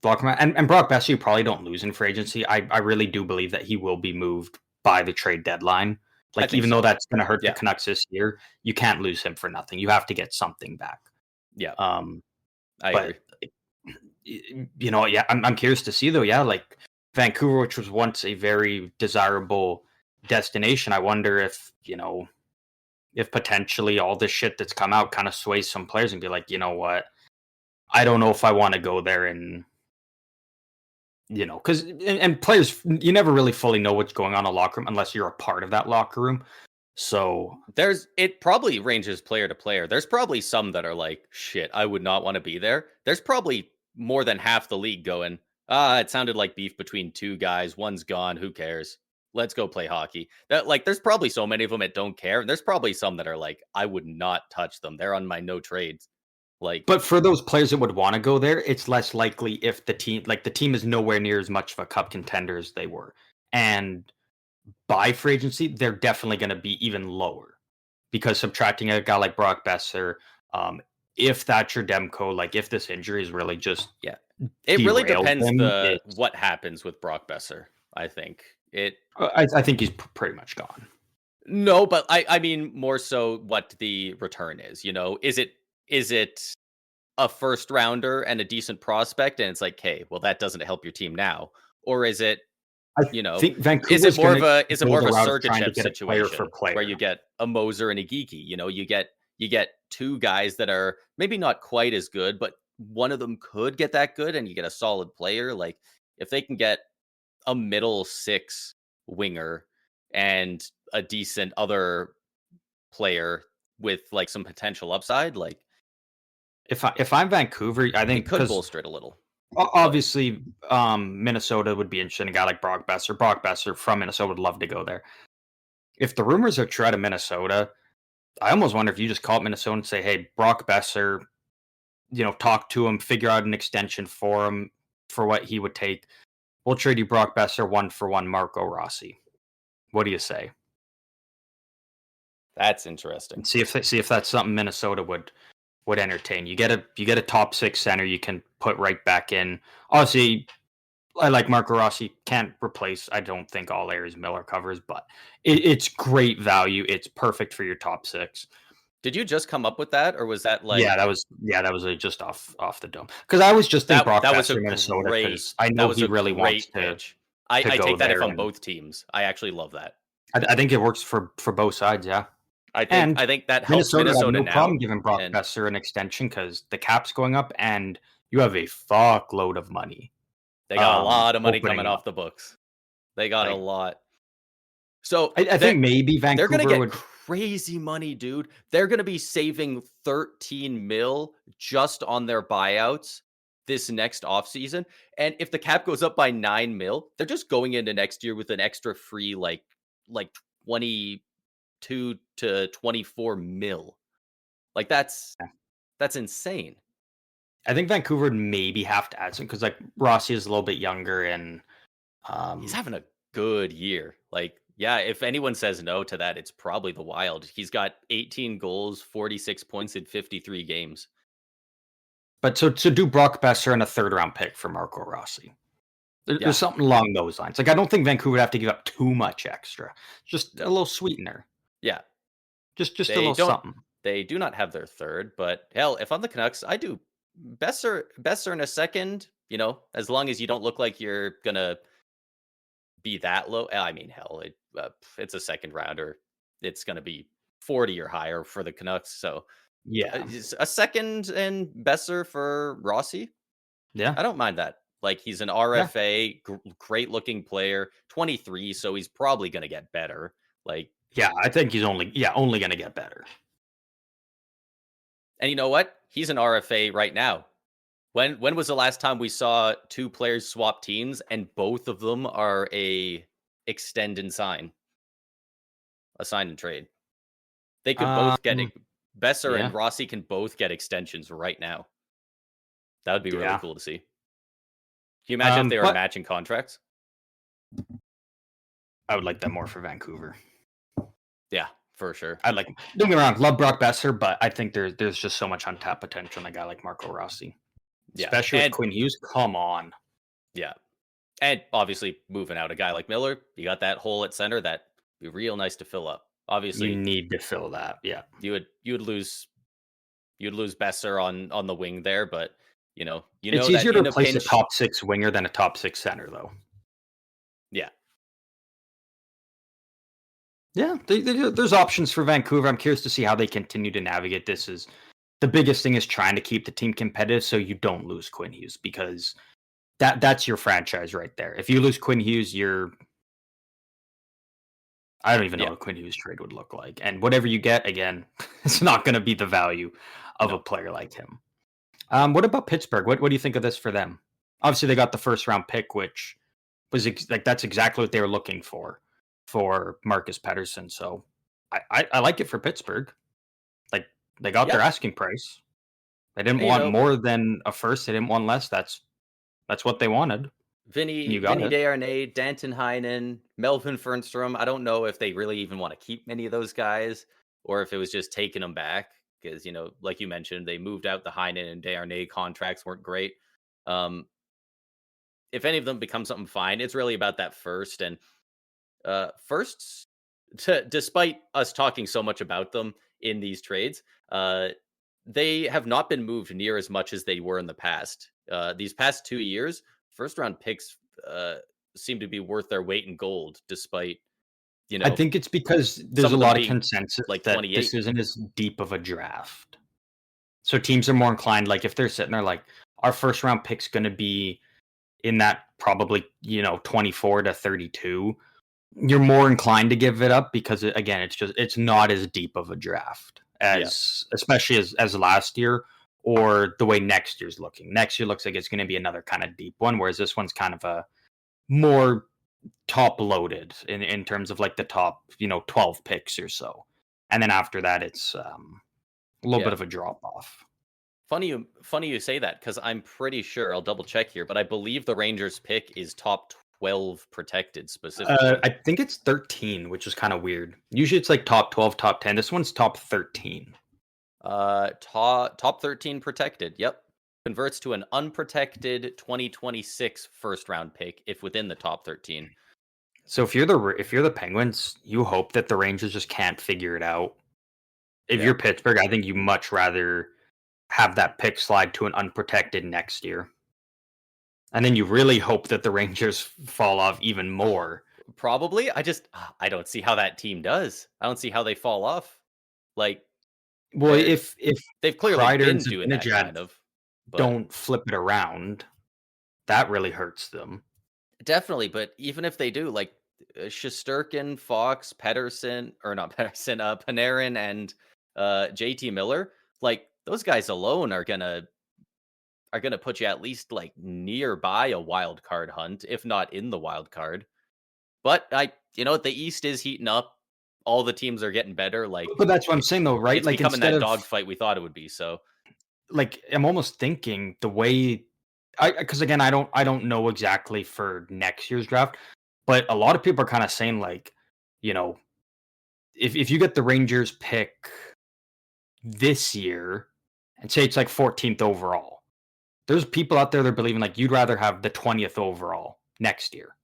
block. And Brock Besser, you probably don't lose in free agency. I really do believe that he will be moved by the trade deadline. I Like, think even though so. that's going to hurt the Yeah. Canucks this year, you can't lose him for nothing. You have to get something back. Yeah. Um, I agree. but yeah, I'm curious to see though. Yeah, like Vancouver, which was once a very desirable destination. I wonder if potentially all this shit that's come out kind of sways some players and be like, you know what, I don't know if I want to go there. And because and players, you never really fully know what's going on in a locker room unless you're a part of that locker room. So It probably ranges player to player. There's probably some that are like, shit, I would not want to be there. There's probably more than half the league going, it sounded like beef between two guys. One's gone. Who cares? Let's go play hockey. There's probably so many of them that don't care. And there's probably some that are like, I would not touch them. They're on my no trades. Like, but for those players that would want to go there, it's less likely if the team is nowhere near as much of a cup contender as they were. And by free agency, they're definitely going to be even lower because subtracting a guy like Brock Besser, if that's your Demko, like if this injury is really just yeah, it really derailed depends him, it's what happens with Brock Besser. I think it I think he's pretty much gone. No, but I mean more so what the return is, is it a first rounder and a decent prospect and it's like, "Hey, well that doesn't help your team now." Or I you know, think Vancouver's more going of to go a the route of trying to Sergachev get a player for situation where player. you get a Moser and a Geeky, you get two guys that are maybe not quite as good, but one of them could get that good and you get a solid player. Like, if they can get a middle six winger and a decent other player with like some potential upside, like If I'm Vancouver, I it think could because bolster it a little. But obviously Minnesota would be interested in a guy like Brock Besser. Brock Besser from Minnesota would love to go there. If the rumors are true out of Minnesota, I almost wonder if you just call up Minnesota and say, "Hey, Brock Besser, talk to him, figure out an extension for him for what he would take. We'll trade you Brock Besser 1-for-1 Marco Rossi. What do you say?" that's interesting. And see if that's something Minnesota would entertain. You get a top six center you can put right back in. Obviously, I like Marco Rossi. Can't replace, I don't think, all areas Miller covers, but it's great value. It's perfect for your top six. Did you just come up with that, or was that Yeah, like that was just off the dome. Because I always just think that Brock was a Besser, Minnesota, great because I know he a really wants great pitch. to I go take that if there, I'm and both teams. I actually love that. I think it works for both sides, yeah. And I think that helps Minnesota have Minnesota no now, problem giving Brock and Besser an extension because the cap's going up, and you have a fuckload of money, they got a lot of money coming opening off up. the books. They got a Like, lot. So I think maybe they're gonna Vancouver get would. crazy money, dude. They're gonna be saving 13 mil just on their buyouts this next offseason. And if the cap goes up by 9 mil, they're just going into next year with an extra free like 22 to 24 mil. Like that's insane. I think Vancouver would maybe have to add some because like Rossi is a little bit younger, and He's um, having a good year. Like, yeah, if anyone says no to that, it's probably the Wild. He's got 18 goals, 46 points in 53 games. but to do Brock Besser and a third round pick for Marco Rossi. There's Yeah. something along those lines. Like I don't think Vancouver would have to give up too much extra. Just a No. little sweetener. Yeah. Just a They little don't something. they do not have their third, but hell, if I'm the Canucks, I do Besser in a second, as long as you don't look like you're gonna be that low. I mean, hell, it's a second rounder. It's gonna be 40 or higher for the Canucks. So Yeah. a second and Besser for Rossi, Yeah. I don't mind that. Like he's an Yeah. RFA, great looking player, 23, so he's probably gonna get better. Like, Yeah, I think he's only gonna get better. and you know what? He's an RFA right now. When was the last time we saw two players swap teams and both of them are a extend and sign, a sign and trade? They could both get Um, it. Besser and yeah. Rossi can both get extensions right now. That would be really Yeah. cool to see. Can you imagine if they were But matching contracts? I would like that more for Vancouver. Yeah, for sure. I'd like don't get me wrong, love Brock Besser, but I think there's just so much untapped potential in a guy like Marco Rossi. Yeah, Especially with and Quinn Hughes. Come on. yeah, and obviously moving out a guy like Miller, you got that hole at center that be real nice to fill up. You Obviously, need to fill that. Yeah. you would lose Besser on the wing there, but you It's know that easier to in a replace a pinch, top six winger than a top six center, though. yeah, Yeah, there's options for Vancouver. I'm curious to see how they continue to navigate this. Is the biggest thing is trying to keep the team competitive so you don't lose Quinn Hughes because that's your franchise right there. If you lose Quinn Hughes, I don't even know yeah, what Quinn Hughes trade would look like. And whatever you get, again, it's not going to be the value of a no, player like him. What about Pittsburgh? What do you think of this for them? Obviously, they got the first round pick, which was like that's exactly what they were looking for Marcus Pettersson. So I like it for Pittsburgh. Like they got yeah, their asking price. They didn't and, want more than a first. They didn't want less. That's what they wanted. And you got Vinny it. Desharnais, Danton Heinen, Melvin Fernstrom. I don't know if they really even want to keep many of those guys, or if it was just taking them back because like you mentioned, they moved out the Heinen and Desharnais contracts weren't great. Um, if any of them become something fine, it's really about that first and firsts. Despite us talking so much about them in these trades, they have not been moved near as much as they were in the past. These past 2 years, first round picks seem to be worth their weight in gold, despite you I know think it's because there's some a of them lot of being consensus like that this 28. isn't as deep of a draft. So teams are more inclined, like if they're sitting there like our first round pick's going to be in that probably 24 to 32, you're more inclined to give it up because again it's not as deep of a draft Yeah, as especially as last year or the way next year's looking. Next year looks like it's going to be another kind of deep one, whereas this one's kind of a more top loaded in terms of like the top 12 picks or so, and then after that it's a little bit yeah. of a drop off. Funny you say that because I'm pretty sure I'll double check here, but I believe the Rangers pick is top 12 protected specifically. I think it's 13, which is kind of weird. Usually it's like top 12, top 10. This one's top 13. Top 13 protected. Yep. Converts to an unprotected 2026 first round pick if within the top 13. So if you're the Penguins, you hope that the Rangers just can't figure it out If Yeah. you're Pittsburgh, I think you much rather have that pick slide to an unprotected next year. And then you really hope that the Rangers fall off even more. Probably. I don't see how that team does. I don't see how they fall off. Like, Well, uh, if they've clearly Kreider and been doing that Zibanejad kind of, but don't flip it around, that really hurts them. definitely. But even if they do, like Shesterkin, Fox, Pedersen, or not Pedersen, Panarin, and JT Miller, like those guys alone are gonna put you at least like nearby a wild card hunt, if not in the wild card. But the East is heating up. All the teams are getting better. Like But that's what I'm saying though, right? it's Like becoming instead that of dogfight we thought it would be. So like I'm almost thinking the way I because again I don't know exactly for next year's draft, but a lot of people are kind of saying like, you know, if you get the Rangers pick this year and say it's like 14th overall, there's people out there that are believing like you'd rather have the 20th overall next year.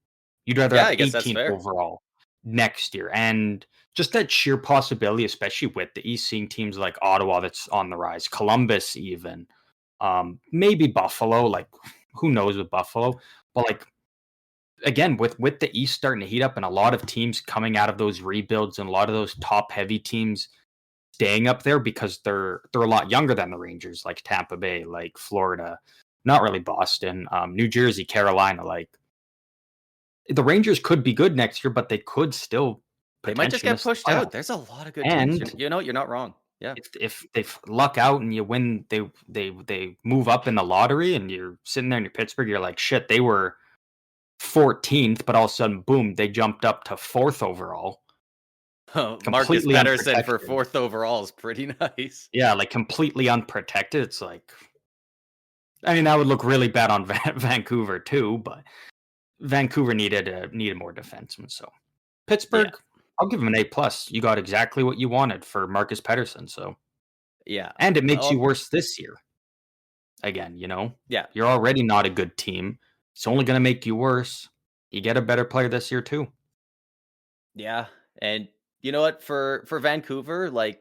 You'd rather yeah, have I guess that's 18th fair. overall next year. And just that sheer possibility, especially with the East seeing teams like Ottawa that's on the rise, Columbus even, maybe Buffalo, like who knows with Buffalo. But like again, with the East starting to heat up and a lot of teams coming out of those rebuilds and a lot of those top heavy teams staying up there because they're a lot younger than the Rangers, like Tampa Bay, like Florida, not really Boston, New Jersey, Carolina. Like the Rangers could be good next year, but they could still They might just potentially get miss the pushed out. playoffs. There's a lot of good teams. And You're not wrong. Yeah. if they luck out and you win, they move up in the lottery, and you're sitting there in your Pittsburgh, you're like, shit, they were 14th, but all of a sudden, boom, they jumped up to fourth overall, Marcus completely Pedersen for unprotected. fourth overall is pretty nice. Yeah, like completely unprotected. It's like, I mean, that would look really bad on Vancouver too, but Vancouver needed more defensemen. So Yeah. Pittsburgh, I'll give them an A+. You got exactly what you wanted for Marcus Pedersen. So, Yeah. and it makes you Oh, worse this year. Again, yeah. you're already not a good team. It's only going to make you worse. You get a better player this year too. Yeah. And you know what? For Vancouver, like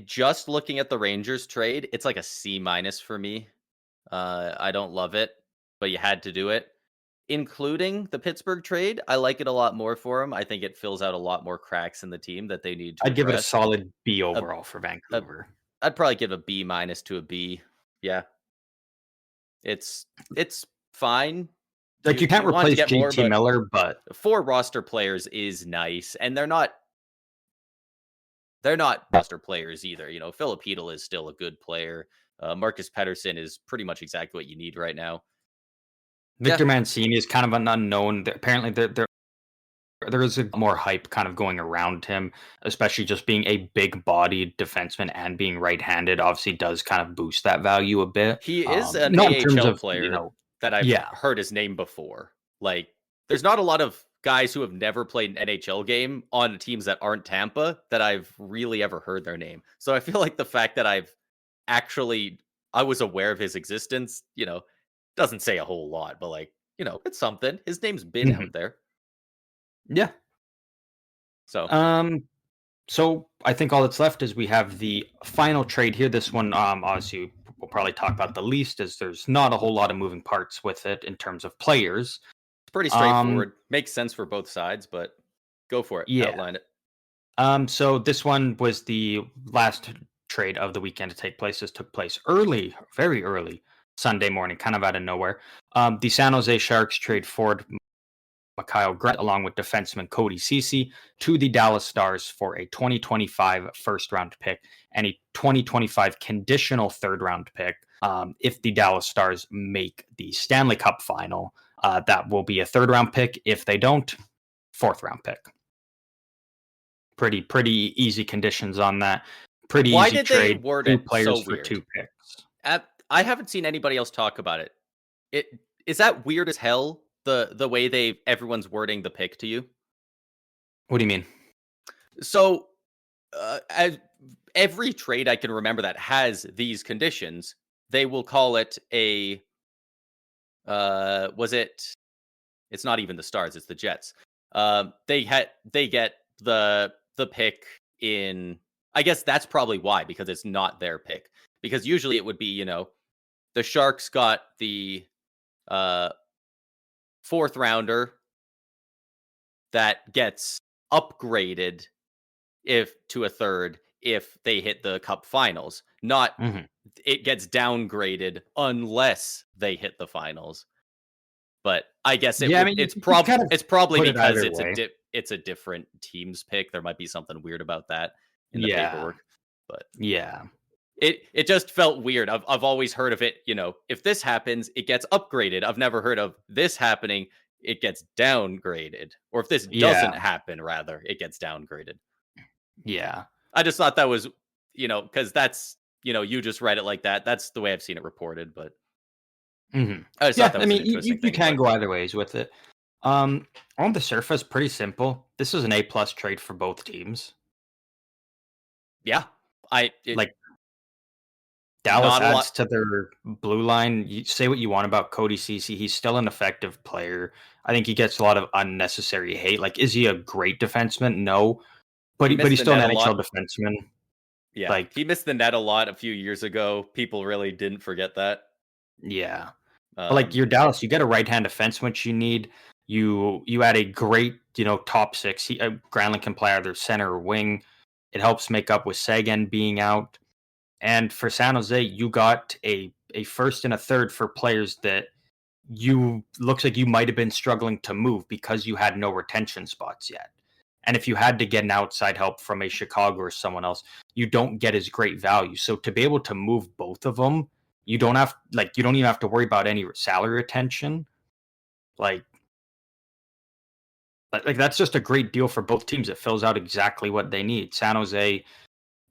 just looking at the Rangers trade, it's like a C minus for me. I don't love it, but you had to do it. Including the Pittsburgh trade, I like it a lot more for him. I think it fills out a lot more cracks in the team that they need to I'd give it a address. solid B A, overall for a, Vancouver. I'd probably give a B minus to a B. Yeah, it's fine. Like You you can't you want to replace get more, JT but Miller, but four roster players is nice, and they're not roster players either. Filipino is still a good player. Marcus Pedersen is pretty much exactly what you need right now. Yeah, Victor Mancini is kind of an unknown. Apparently, there is a more hype kind of going around him, especially just being a big-bodied defenseman and being right-handed. Obviously, does kind of boost that value a bit. he is an Not in terms AHL of player that I've yeah, heard his name before. Like, there's not a lot of guys who have never played an NHL game on teams that aren't Tampa that I've really ever heard their name. So I feel like the fact that actually I was aware of his existence, doesn't say a whole lot, but like, it's something. His name's been mhm, out there. yeah. So Um, so I think all that's left is we have the final trade here. This one, obviously, we'll probably talk about the least, as there's not a whole lot of moving parts with it in terms of players. it's pretty Um, straightforward. Makes sense for both sides, but go for it. yeah. Outline it. So this one was the last trade of the weekend to take place. This took place early, very early Sunday morning, kind of out of nowhere. The San Jose Sharks trade forward Mikhail Grant along with defenseman Cody Ceci to the Dallas Stars for a 2025 first round pick and a 2025 conditional third round pick. If the Dallas Stars make the Stanley Cup final, that will be a third round pick. If they don't, fourth round pick. Pretty easy conditions on that. Pretty Why easy did they trade. word Two it so players for weird? two picks. I haven't seen anybody else talk about it. It is that weird as hell, the way everyone's wording the pick to you? What do you mean? So, as every trade I can remember that has these conditions, they will call it a, was it it's not even the Stars, it's the Jets. They get the pick in. I guess that's probably why, because it's not their pick. Because usually it would be, the Sharks got the uh, fourth rounder that gets upgraded if to a third if they hit the cup finals, not Mhm. it gets downgraded unless they hit the finals. But I guess Yeah, I mean, it's you kind of it's probably put it because either way. it's a different team's pick. There might be something weird about that in the Yeah, paperwork, but yeah, it just felt weird. I've always heard of it, if this happens, it gets upgraded. I've never heard of this happening, it gets downgraded. Or if this doesn't yeah, happen, rather, it gets downgraded. yeah. I just thought that was, because that's, you just read it like that. That's the way I've seen it reported, but Mhm. I just thought Yeah, that I was an mean, interesting you thing. can But go either ways with it. On the surface, pretty simple. This is an A plus trade for both teams. yeah, Like Dallas not a lot. adds to their blue line. You say what you want about Cody Ceci, he's still an effective player. I think he gets a lot of unnecessary hate. Like, is he a great defenseman? No, but He but missed he's the still an net a NHL lot. defenseman. Yeah, Like, he missed the net a lot a few years ago. People really didn't forget that. yeah. But like Um, you're Dallas, you get a right hand defense, which you need. You add a great, top six. Granlund can play either center or wing. It helps make up with Sagan being out. And for San Jose, you got a first and a third for players that you looks like you might have been struggling to move because you had no retention spots yet. And if you had to get an outside help from a Chicago or someone else, you don't get as great value. So to be able to move both of them, you don't even have to worry about any salary retention. Like like that's just a great deal for both teams. It fills out exactly what they need. San Jose,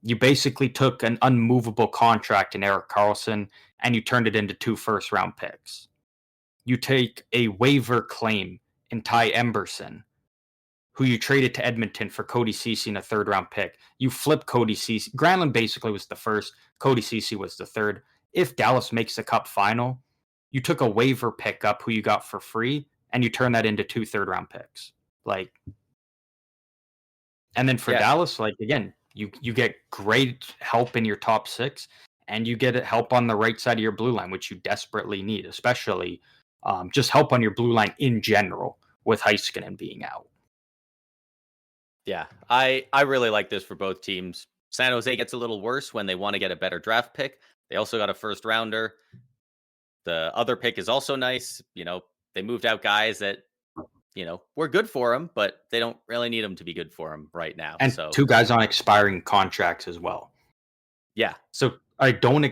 you basically took an unmovable contract in Eric Carlson and you turned it into 2 first-round picks. You take a waiver claim in Ty Emberson, who you traded to Edmonton for Cody Ceci and a third-round pick. You flip Cody Ceci. Granlund basically was the first. Cody Ceci was the third. If Dallas makes the Cup final, you took a waiver pickup who you got for free, and you turn that into 2 third-round picks. Like, and then for yeah, Dallas, like again, you get great help in your top six, and you get help on the right side of your blue line, which you desperately need, especially just help on your blue line in general with Heiskanen being out. yeah. I really like this for both teams. San Jose gets a little worse when they want to get a better draft pick. They also got a first rounder. The other pick is also nice. They moved out guys that were good for him, but they don't really need them to be good for him right now. And So two guys on expiring contracts as well. yeah, So I don't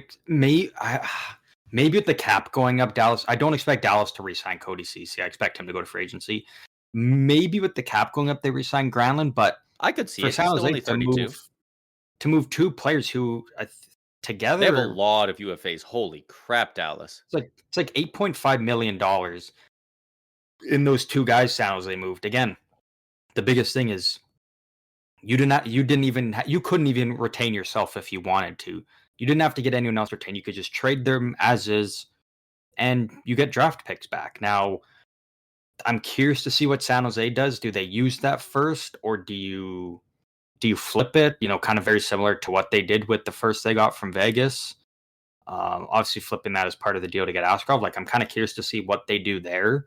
maybe with the cap going up, Dallas. I don't expect Dallas to re-sign Cody Ceci. I expect him to go to free agency. Maybe with the cap going up, they re-sign Granlund, but I could see for it. He's San still Jose only 32. to move two players who They have a together lot of UFAs. Holy crap, Dallas. it's like $8.5 million in those two guys. San Jose moved again. The biggest thing is you couldn't even retain yourself if you wanted to. You didn't have to get anyone else retained. You could just trade them as is, and you get draft picks back. Now, I'm curious to see what San Jose does. Do they use that first, or do you flip it? Kind of very similar to what they did with the first they got from Vegas. Obviously, flipping that as part of the deal to get Askarov. Like, I'm kind of curious to see what they do there.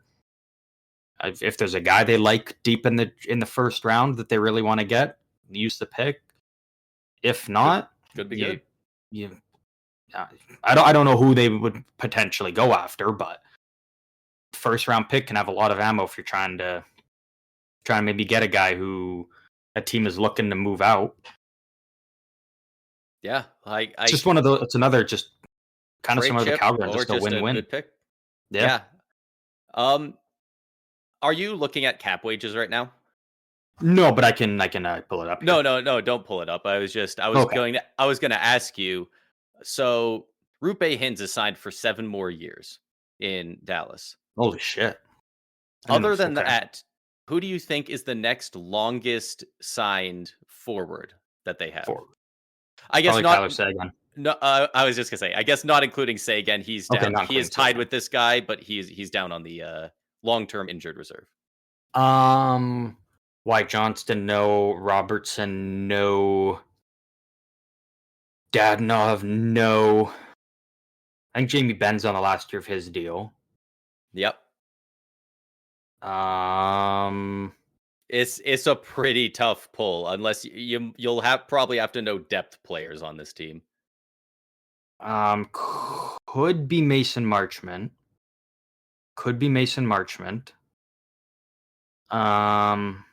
If there's a guy they like deep in the first round that they really want to get, use the pick. If Could not, could be you good. you I don't know who they would potentially go after, but first round pick can have a lot of ammo if you're trying to maybe get a guy who a team is looking to move out. Yeah, It's I just one of those. It's another just kind of trade similar to chip Calgary, or just a just a win-win. good pick. Yeah. Yeah. Um, are you looking at cap wages right now? No, but I can pull it up No, here. no, no, don't pull it up. Okay. I was going to ask you. So, Rupe Hintz is signed for 7 more years in Dallas. Holy shit. I didn't know. Other than Okay. that, who do you think is the next longest signed forward that they have? Four. I guess Probably not. Tyler Seguin. No, I was just gonna say. I guess not including Sagan. He's Okay, down. not He is including tied Seguin. with this guy, but he's down on the long term injured reserve. Um, Wyatt Johnston, no. Robertson, no. Dadonov, no. I think Jamie Benn's on the last year of his deal. Yep. Um, It's a pretty tough pull unless you'll probably have to know depth players on this team. could be Mason Marchment. Could be Mason Marchment. Um,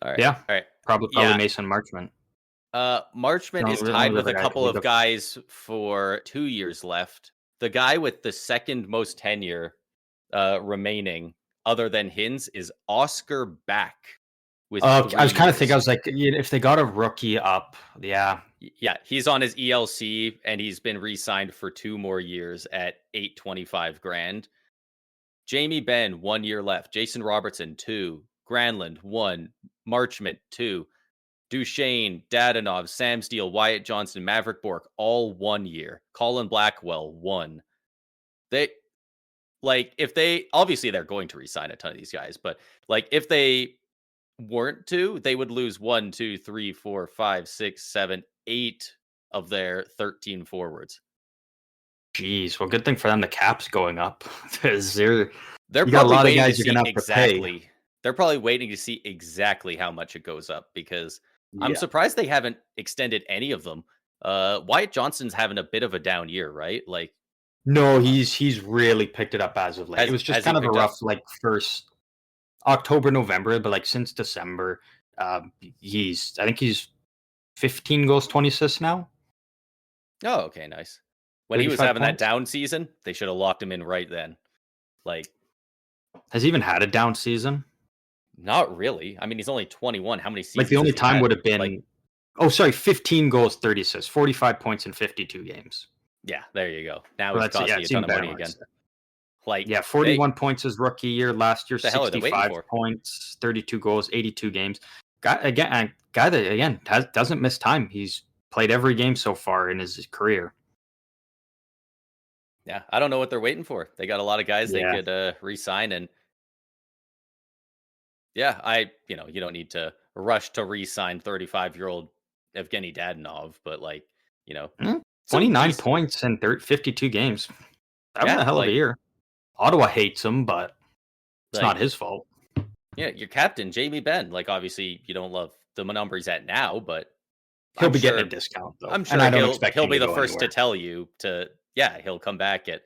All right. yeah, All right. probably Yeah. Mason Marchment. Marchment is The only tied with other a guy I can couple think of of. guys for 2 years left. The guy with the second most tenure remaining, other than Hins, is Oscar Back with I 3 was kind of thinking. I years. was like, if they got a rookie up, yeah, Yeah, he's on his ELC and he's been re-signed for 2 more years at 825 grand. Jamie Benn, 1 year left. Jason Robertson, 2. Granlund, 1. Marchment, 2. Duchesne, Dadonov, Sam Steele, Wyatt Johnston, Maverick Bork, all 1 year. Colin Blackwell, 1. They if they obviously they're going to resign a ton of these guys, but if they weren't to, they would lose 1, 2, 3, 4, 5, 6, 7, 8 of their 13 forwards. geez, well, good thing for them the cap's going up because you They're got a probably lot of waiting to guys you're see gonna have to pay. exactly. They're probably waiting to see exactly how much it goes up because I'm Yeah. surprised they haven't extended any of them. Wyatt Johnston's having a bit of a down year, right? No, uh, he's really picked it up as of late. It was just has he kind of a picked up? rough first October, November, but since December, I think he's 15 goals, 20 assists now, Oh, okay, nice. When he was 35 having that points. down season, they should have locked him in right then. Like, Has he even had a down season? not really. I mean, he's only 21. How many The seasons only has he time would had? have been, oh, sorry, 15 goals, 30 assists, 45 points in 52 games. Yeah, there you go. Now So he's yeah, costing you a it's ton even of better money when again. it's Like, yeah, they 41 points his rookie year. Last year, the hell are they waiting 65 for? points, 32 goals, 82 games. A guy that again doesn't miss time. He's played every game so far in his career. Yeah, I don't know what they're waiting for. They got a lot of guys they Yeah. could re-sign, and yeah, you don't need to rush to re-sign 35-year-old Evgeny Dadonov, but Mm, some 29 decent. points in 52 games. Having Yeah, a hell of a year. Ottawa hates him, but it's not like his fault. yeah, your captain Jamie Benn. Obviously you don't love the number he's at now, but He'll I'm be getting a sure discount though, I'm and sure I don't he'll expect him be to the go first to anywhere. tell you to yeah, he'll come back at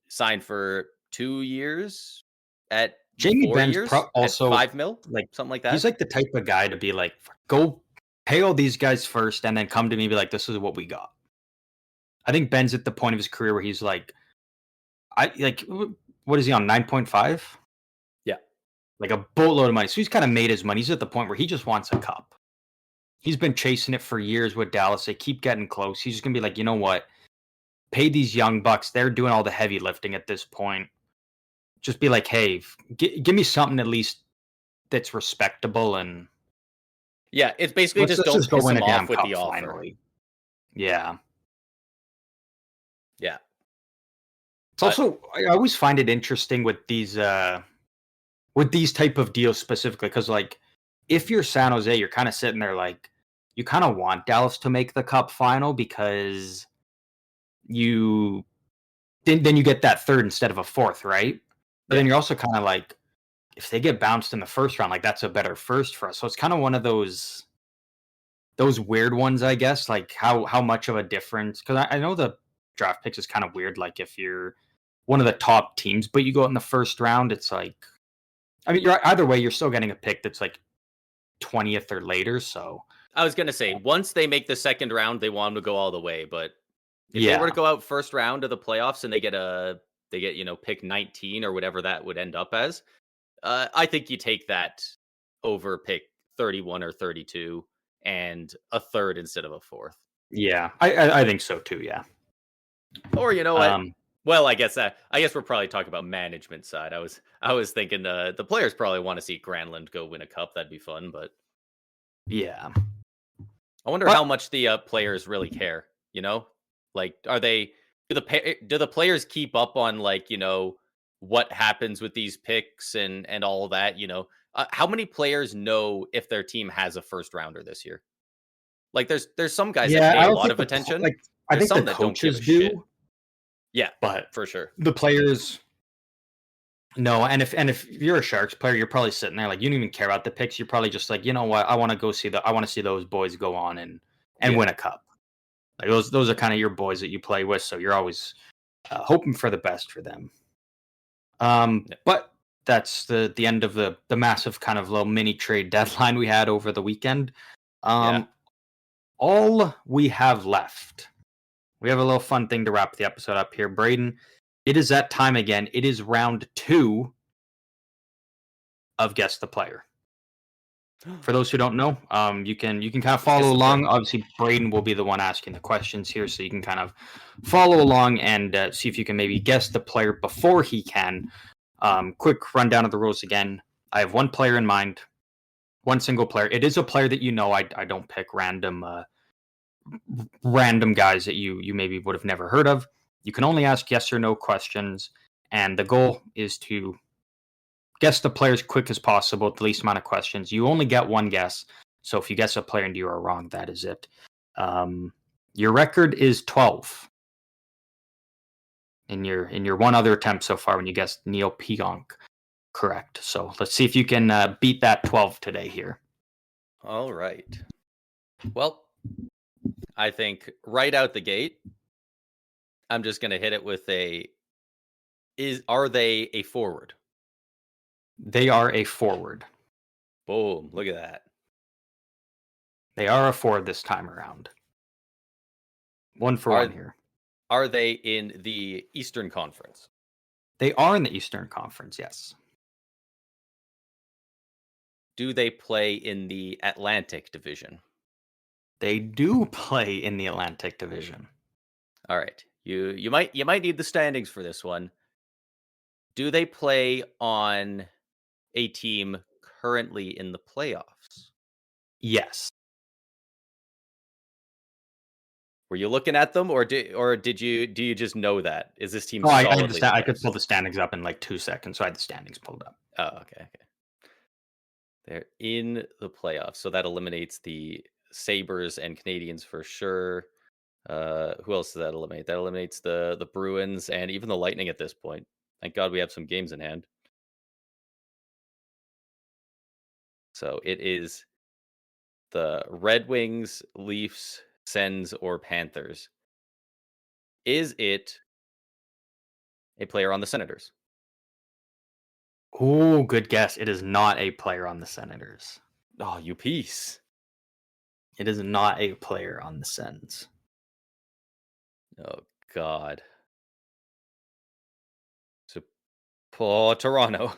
sign for 2 years at Jamie 4 Benn's years at also 5 mil, like something like he's that. the type of guy to be like, go pay all these guys first, and then come to me and be like, this is what we got. I think Ben's at the point of his career where he's like, what is he on 9.5? Yeah. Like a boatload of money. So he's kind of made his money. He's at the point where he just wants a cup. He's been chasing it for years with Dallas. They keep getting close. He's just gonna be like, you know what? Pay these young bucks. They're doing all the heavy lifting at this point. Just be like, hey, give me something at least that's respectable, and Yeah, it's basically just let's don't just go piss win him a damn off with the cup offer. finally. Yeah. Yeah. It's But also I always find it interesting with these type of deals specifically because if you're San Jose, you're kind of sitting there like you kind of want Dallas to make the cup final because you then you get that third instead of a fourth, right? But yeah. then you're also kind of like if they get bounced in the first round, that's a better first for us. So it's kind of one of those weird ones, I guess. Like how much of a difference? Because I know the draft picks is kind of weird. Like if you're one of the top teams, but you go out in the first round, it's like I mean, you're either way, you're still getting a pick that's 20th or later. So I was gonna say once they make the second round, they want them to go all the way. But if they were to yeah, go out first round of the playoffs and they get pick 19 or whatever that would end up as, I think you take that over pick 31 or 32 and a third instead of a fourth. yeah, I think so too. Yeah. Or you know what? Um, Well, I guess we're probably talking about management side. I was thinking the players probably want to see Granlund go win a cup. That'd be fun, but yeah, I wonder how but much the players really care. Are they? Do the players keep up on, like, what happens with these picks and all that, how many players know if their team has a first rounder this year? Like, there's some guys that Yeah, pay I a don't lot think of attention. I There's think the some that don't give a coaches shit. do, Yeah, but for sure. the players no. And if you're a Sharks player, you're probably sitting there like you don't even care about the picks. You're probably just like, you know what, I want to see those boys go on and Yeah, win a cup. Like those are kind of your boys that you play with, so you're always hoping for the best for them. yeah, But that's the end of the massive kind of little mini trade deadline we had over the weekend. yeah. Um, all we have left, we have a little fun thing to wrap the episode up here, Braden. It is that time again. It is round 2 of Guess the Player. For those who don't know, you can kind of Let's guess follow the player. along. Obviously, Braden will be the one asking the questions here, so you can kind of follow along and see if you can maybe guess the player before he can. Quick rundown of the rules again. I have one player in mind, one single player. It is a player that you know. I don't pick random guys that you maybe would have never heard of. You can only ask yes or no questions, and the goal is to guess the player as quick as possible, the least amount of questions. You only get one guess, so if you guess a player and you are wrong, that is it. Um, your record is 12 in your one other attempt so far when you guessed Neil Pionk correct. So let's see if you can beat that 12 today here. All right. Well, I think right out the gate, I'm just gonna hit it with are they a forward? They are a forward. Boom! Look at that. They are a forward this time around. One for one Are here. are they in the Eastern Conference? They are in the Eastern Conference, yes. Do they play in the Atlantic Division? They do play in the Atlantic Division. All right. You might need the standings for this one. Do they play on a team currently in the playoffs? Yes. Were you looking at them, or do you just know that? Is this team Oh, I solidly in understand. the I could pull playoffs? the standings up in like 2 seconds. So I had the standings pulled up. Oh, okay. They're in the playoffs, so that eliminates the Sabres and Canadians for sure. Who else does that eliminate? That eliminates the Bruins and even the Lightning at this point. Thank God we have some games in hand. So it is the Red Wings, Leafs, Sens, or Panthers. Is it a player on the Senators? Oh, good guess. It is not a player on the Senators. Oh, you piece. It is not a player on the Sens. Oh God. So, oh, Toronto.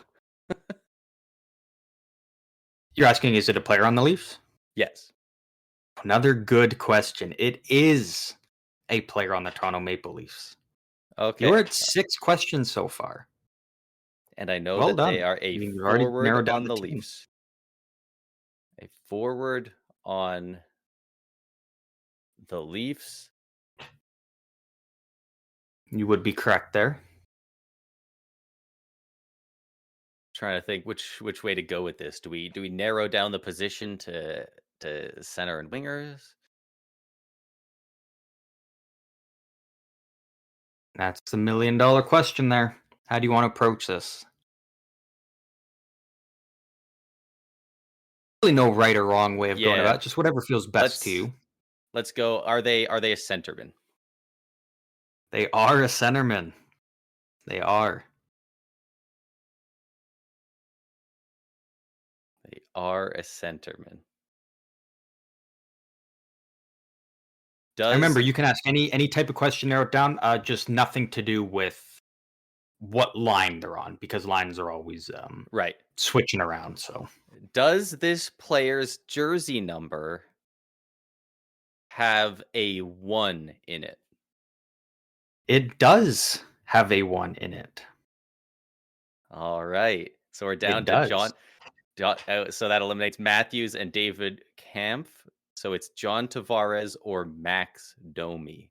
You're asking, is it a player on the Leafs? Yes. Another good question. It is a player on the Toronto Maple Leafs. You're Okay. at 6 questions so far. And I know Well that done. they are a You've already forward narrowed down on the the team. Leafs. A forward on the Leafs. You would be correct there. Trying to think which way to go with this. Do we narrow down the position to center and wingers? That's the $1 million question there. How do you want to approach this? Really no right or wrong way of going about Yeah. it. Just whatever feels best to Let's you. let's go. Are they a centerman? They are a centerman. They are. They are a centerman. I remember Does you can ask any type of question, narrow it down. Just nothing to do with what line they're on because lines are always right. switching around. So Does this player's jersey number have a 1 in it? it does have a 1 in it. All right. So we're It down to does. So that eliminates Matthews and David Kampf. So it's John Tavares or Max Domi.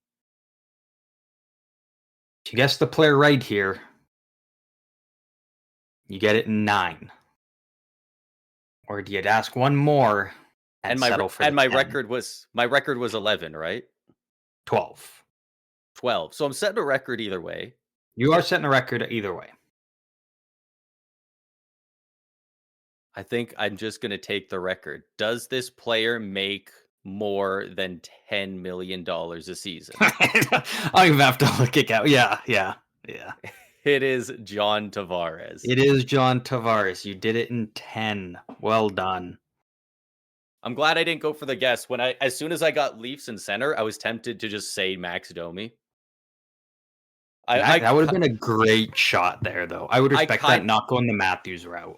If you guess the player right here, you get it in 9. Or do you ask one more and settle for the my 10? record was 11, right? 12. 12. So I'm setting a record either way. You are setting a record either way. I think I'm just going to take the record. Does this player make more than $10 million a season? I even have to look it out. Yeah. It is John Tavares. It is John Tavares. You did it in 10. Well done. I'm glad I didn't go for the guess. As soon as I got Leafs in center, I was tempted to just say Max Domi. That would have been a great shot there, though. I would respect that, not going the Matthews route.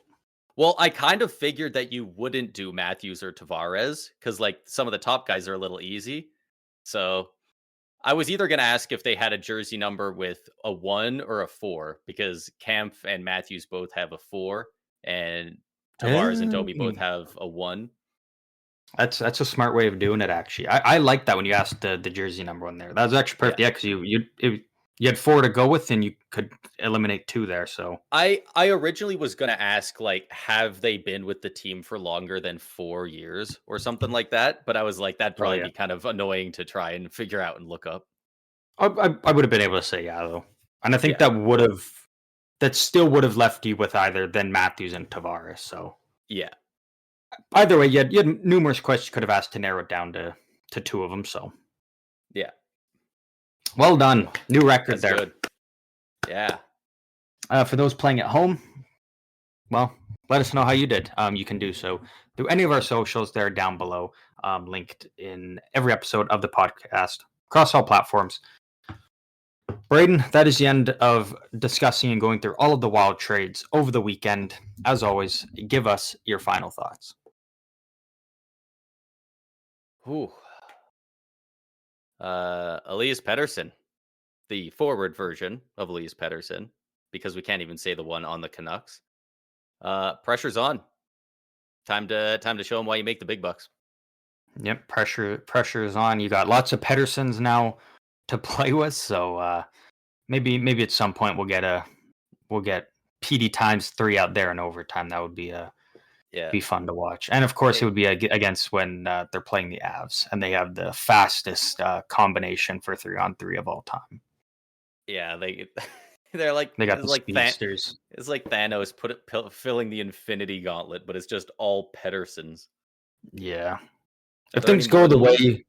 Well, I kind of figured that you wouldn't do Matthews or Tavares because, like, some of the top guys are a little easy. So I was either going to ask if they had a jersey number with a 1 or a 4 because Kampf and Matthews both have a 4 and Tavares and Domi both have a 1. That's a smart way of doing it, actually. I like that when you asked the jersey number one there. That was actually perfect. Yeah, because you had 4 to go with, and you could eliminate 2 there. So I originally was going to ask, like, have they been with the team for longer than 4 years or something like that? But I was like, that'd probably be kind of annoying to try and figure out and look up. I would have been able to say yeah, though, and I think that still would have left you with either then Matthews and Tavares. So yeah. Either way, you had numerous questions you could have asked to narrow it down to 2 of them. So yeah. Well done. New record there. Good. Yeah. For those playing at home, well, let us know how you did. You can do so through any of our socials. They're down below, linked in every episode of the podcast across all platforms. Braden, that is the end of discussing and going through all of the wild trades over the weekend. As always, give us your final thoughts. Ooh. Elias Pettersson, the forward version of Elias Pettersson, because we can't even say the one on the Canucks. Pressure's on. Time to show them why you make the big bucks. Yep, pressure is on. You got lots of Petterssons now to play with, so maybe at some point we'll get PD times 3 out there in overtime. That would be be fun to watch. And of course, it would be against when they're playing the Avs, and they have the fastest combination for 3-on-3 of all time. Yeah, they're like they got the speedsters. It's like Thanos filling the Infinity Gauntlet, but it's just all Petterssons. Yeah. If things go the way,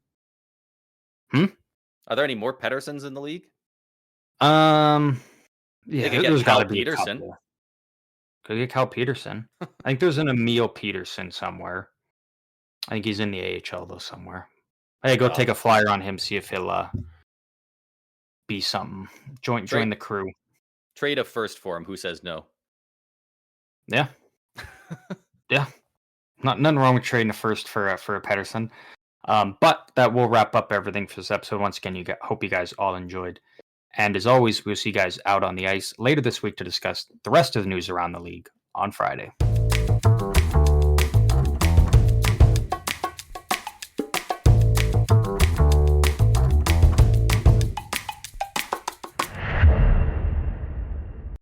Are there any more Petterssons in the league? Yeah, there's got to be Peterson. Could get Cal Peterson. I think there's an Emil Peterson somewhere. I think he's in the AHL though somewhere. Hey, go take a flyer on him. See if he'll be something. Join the crew. Trade a first for him. Who says no? Yeah, yeah. Nothing wrong with trading a first for a Pettersson. But that will wrap up everything for this episode. Once again, hope you guys all enjoyed. And as always, we'll see you guys out on the ice later this week to discuss the rest of the news around the league on Friday.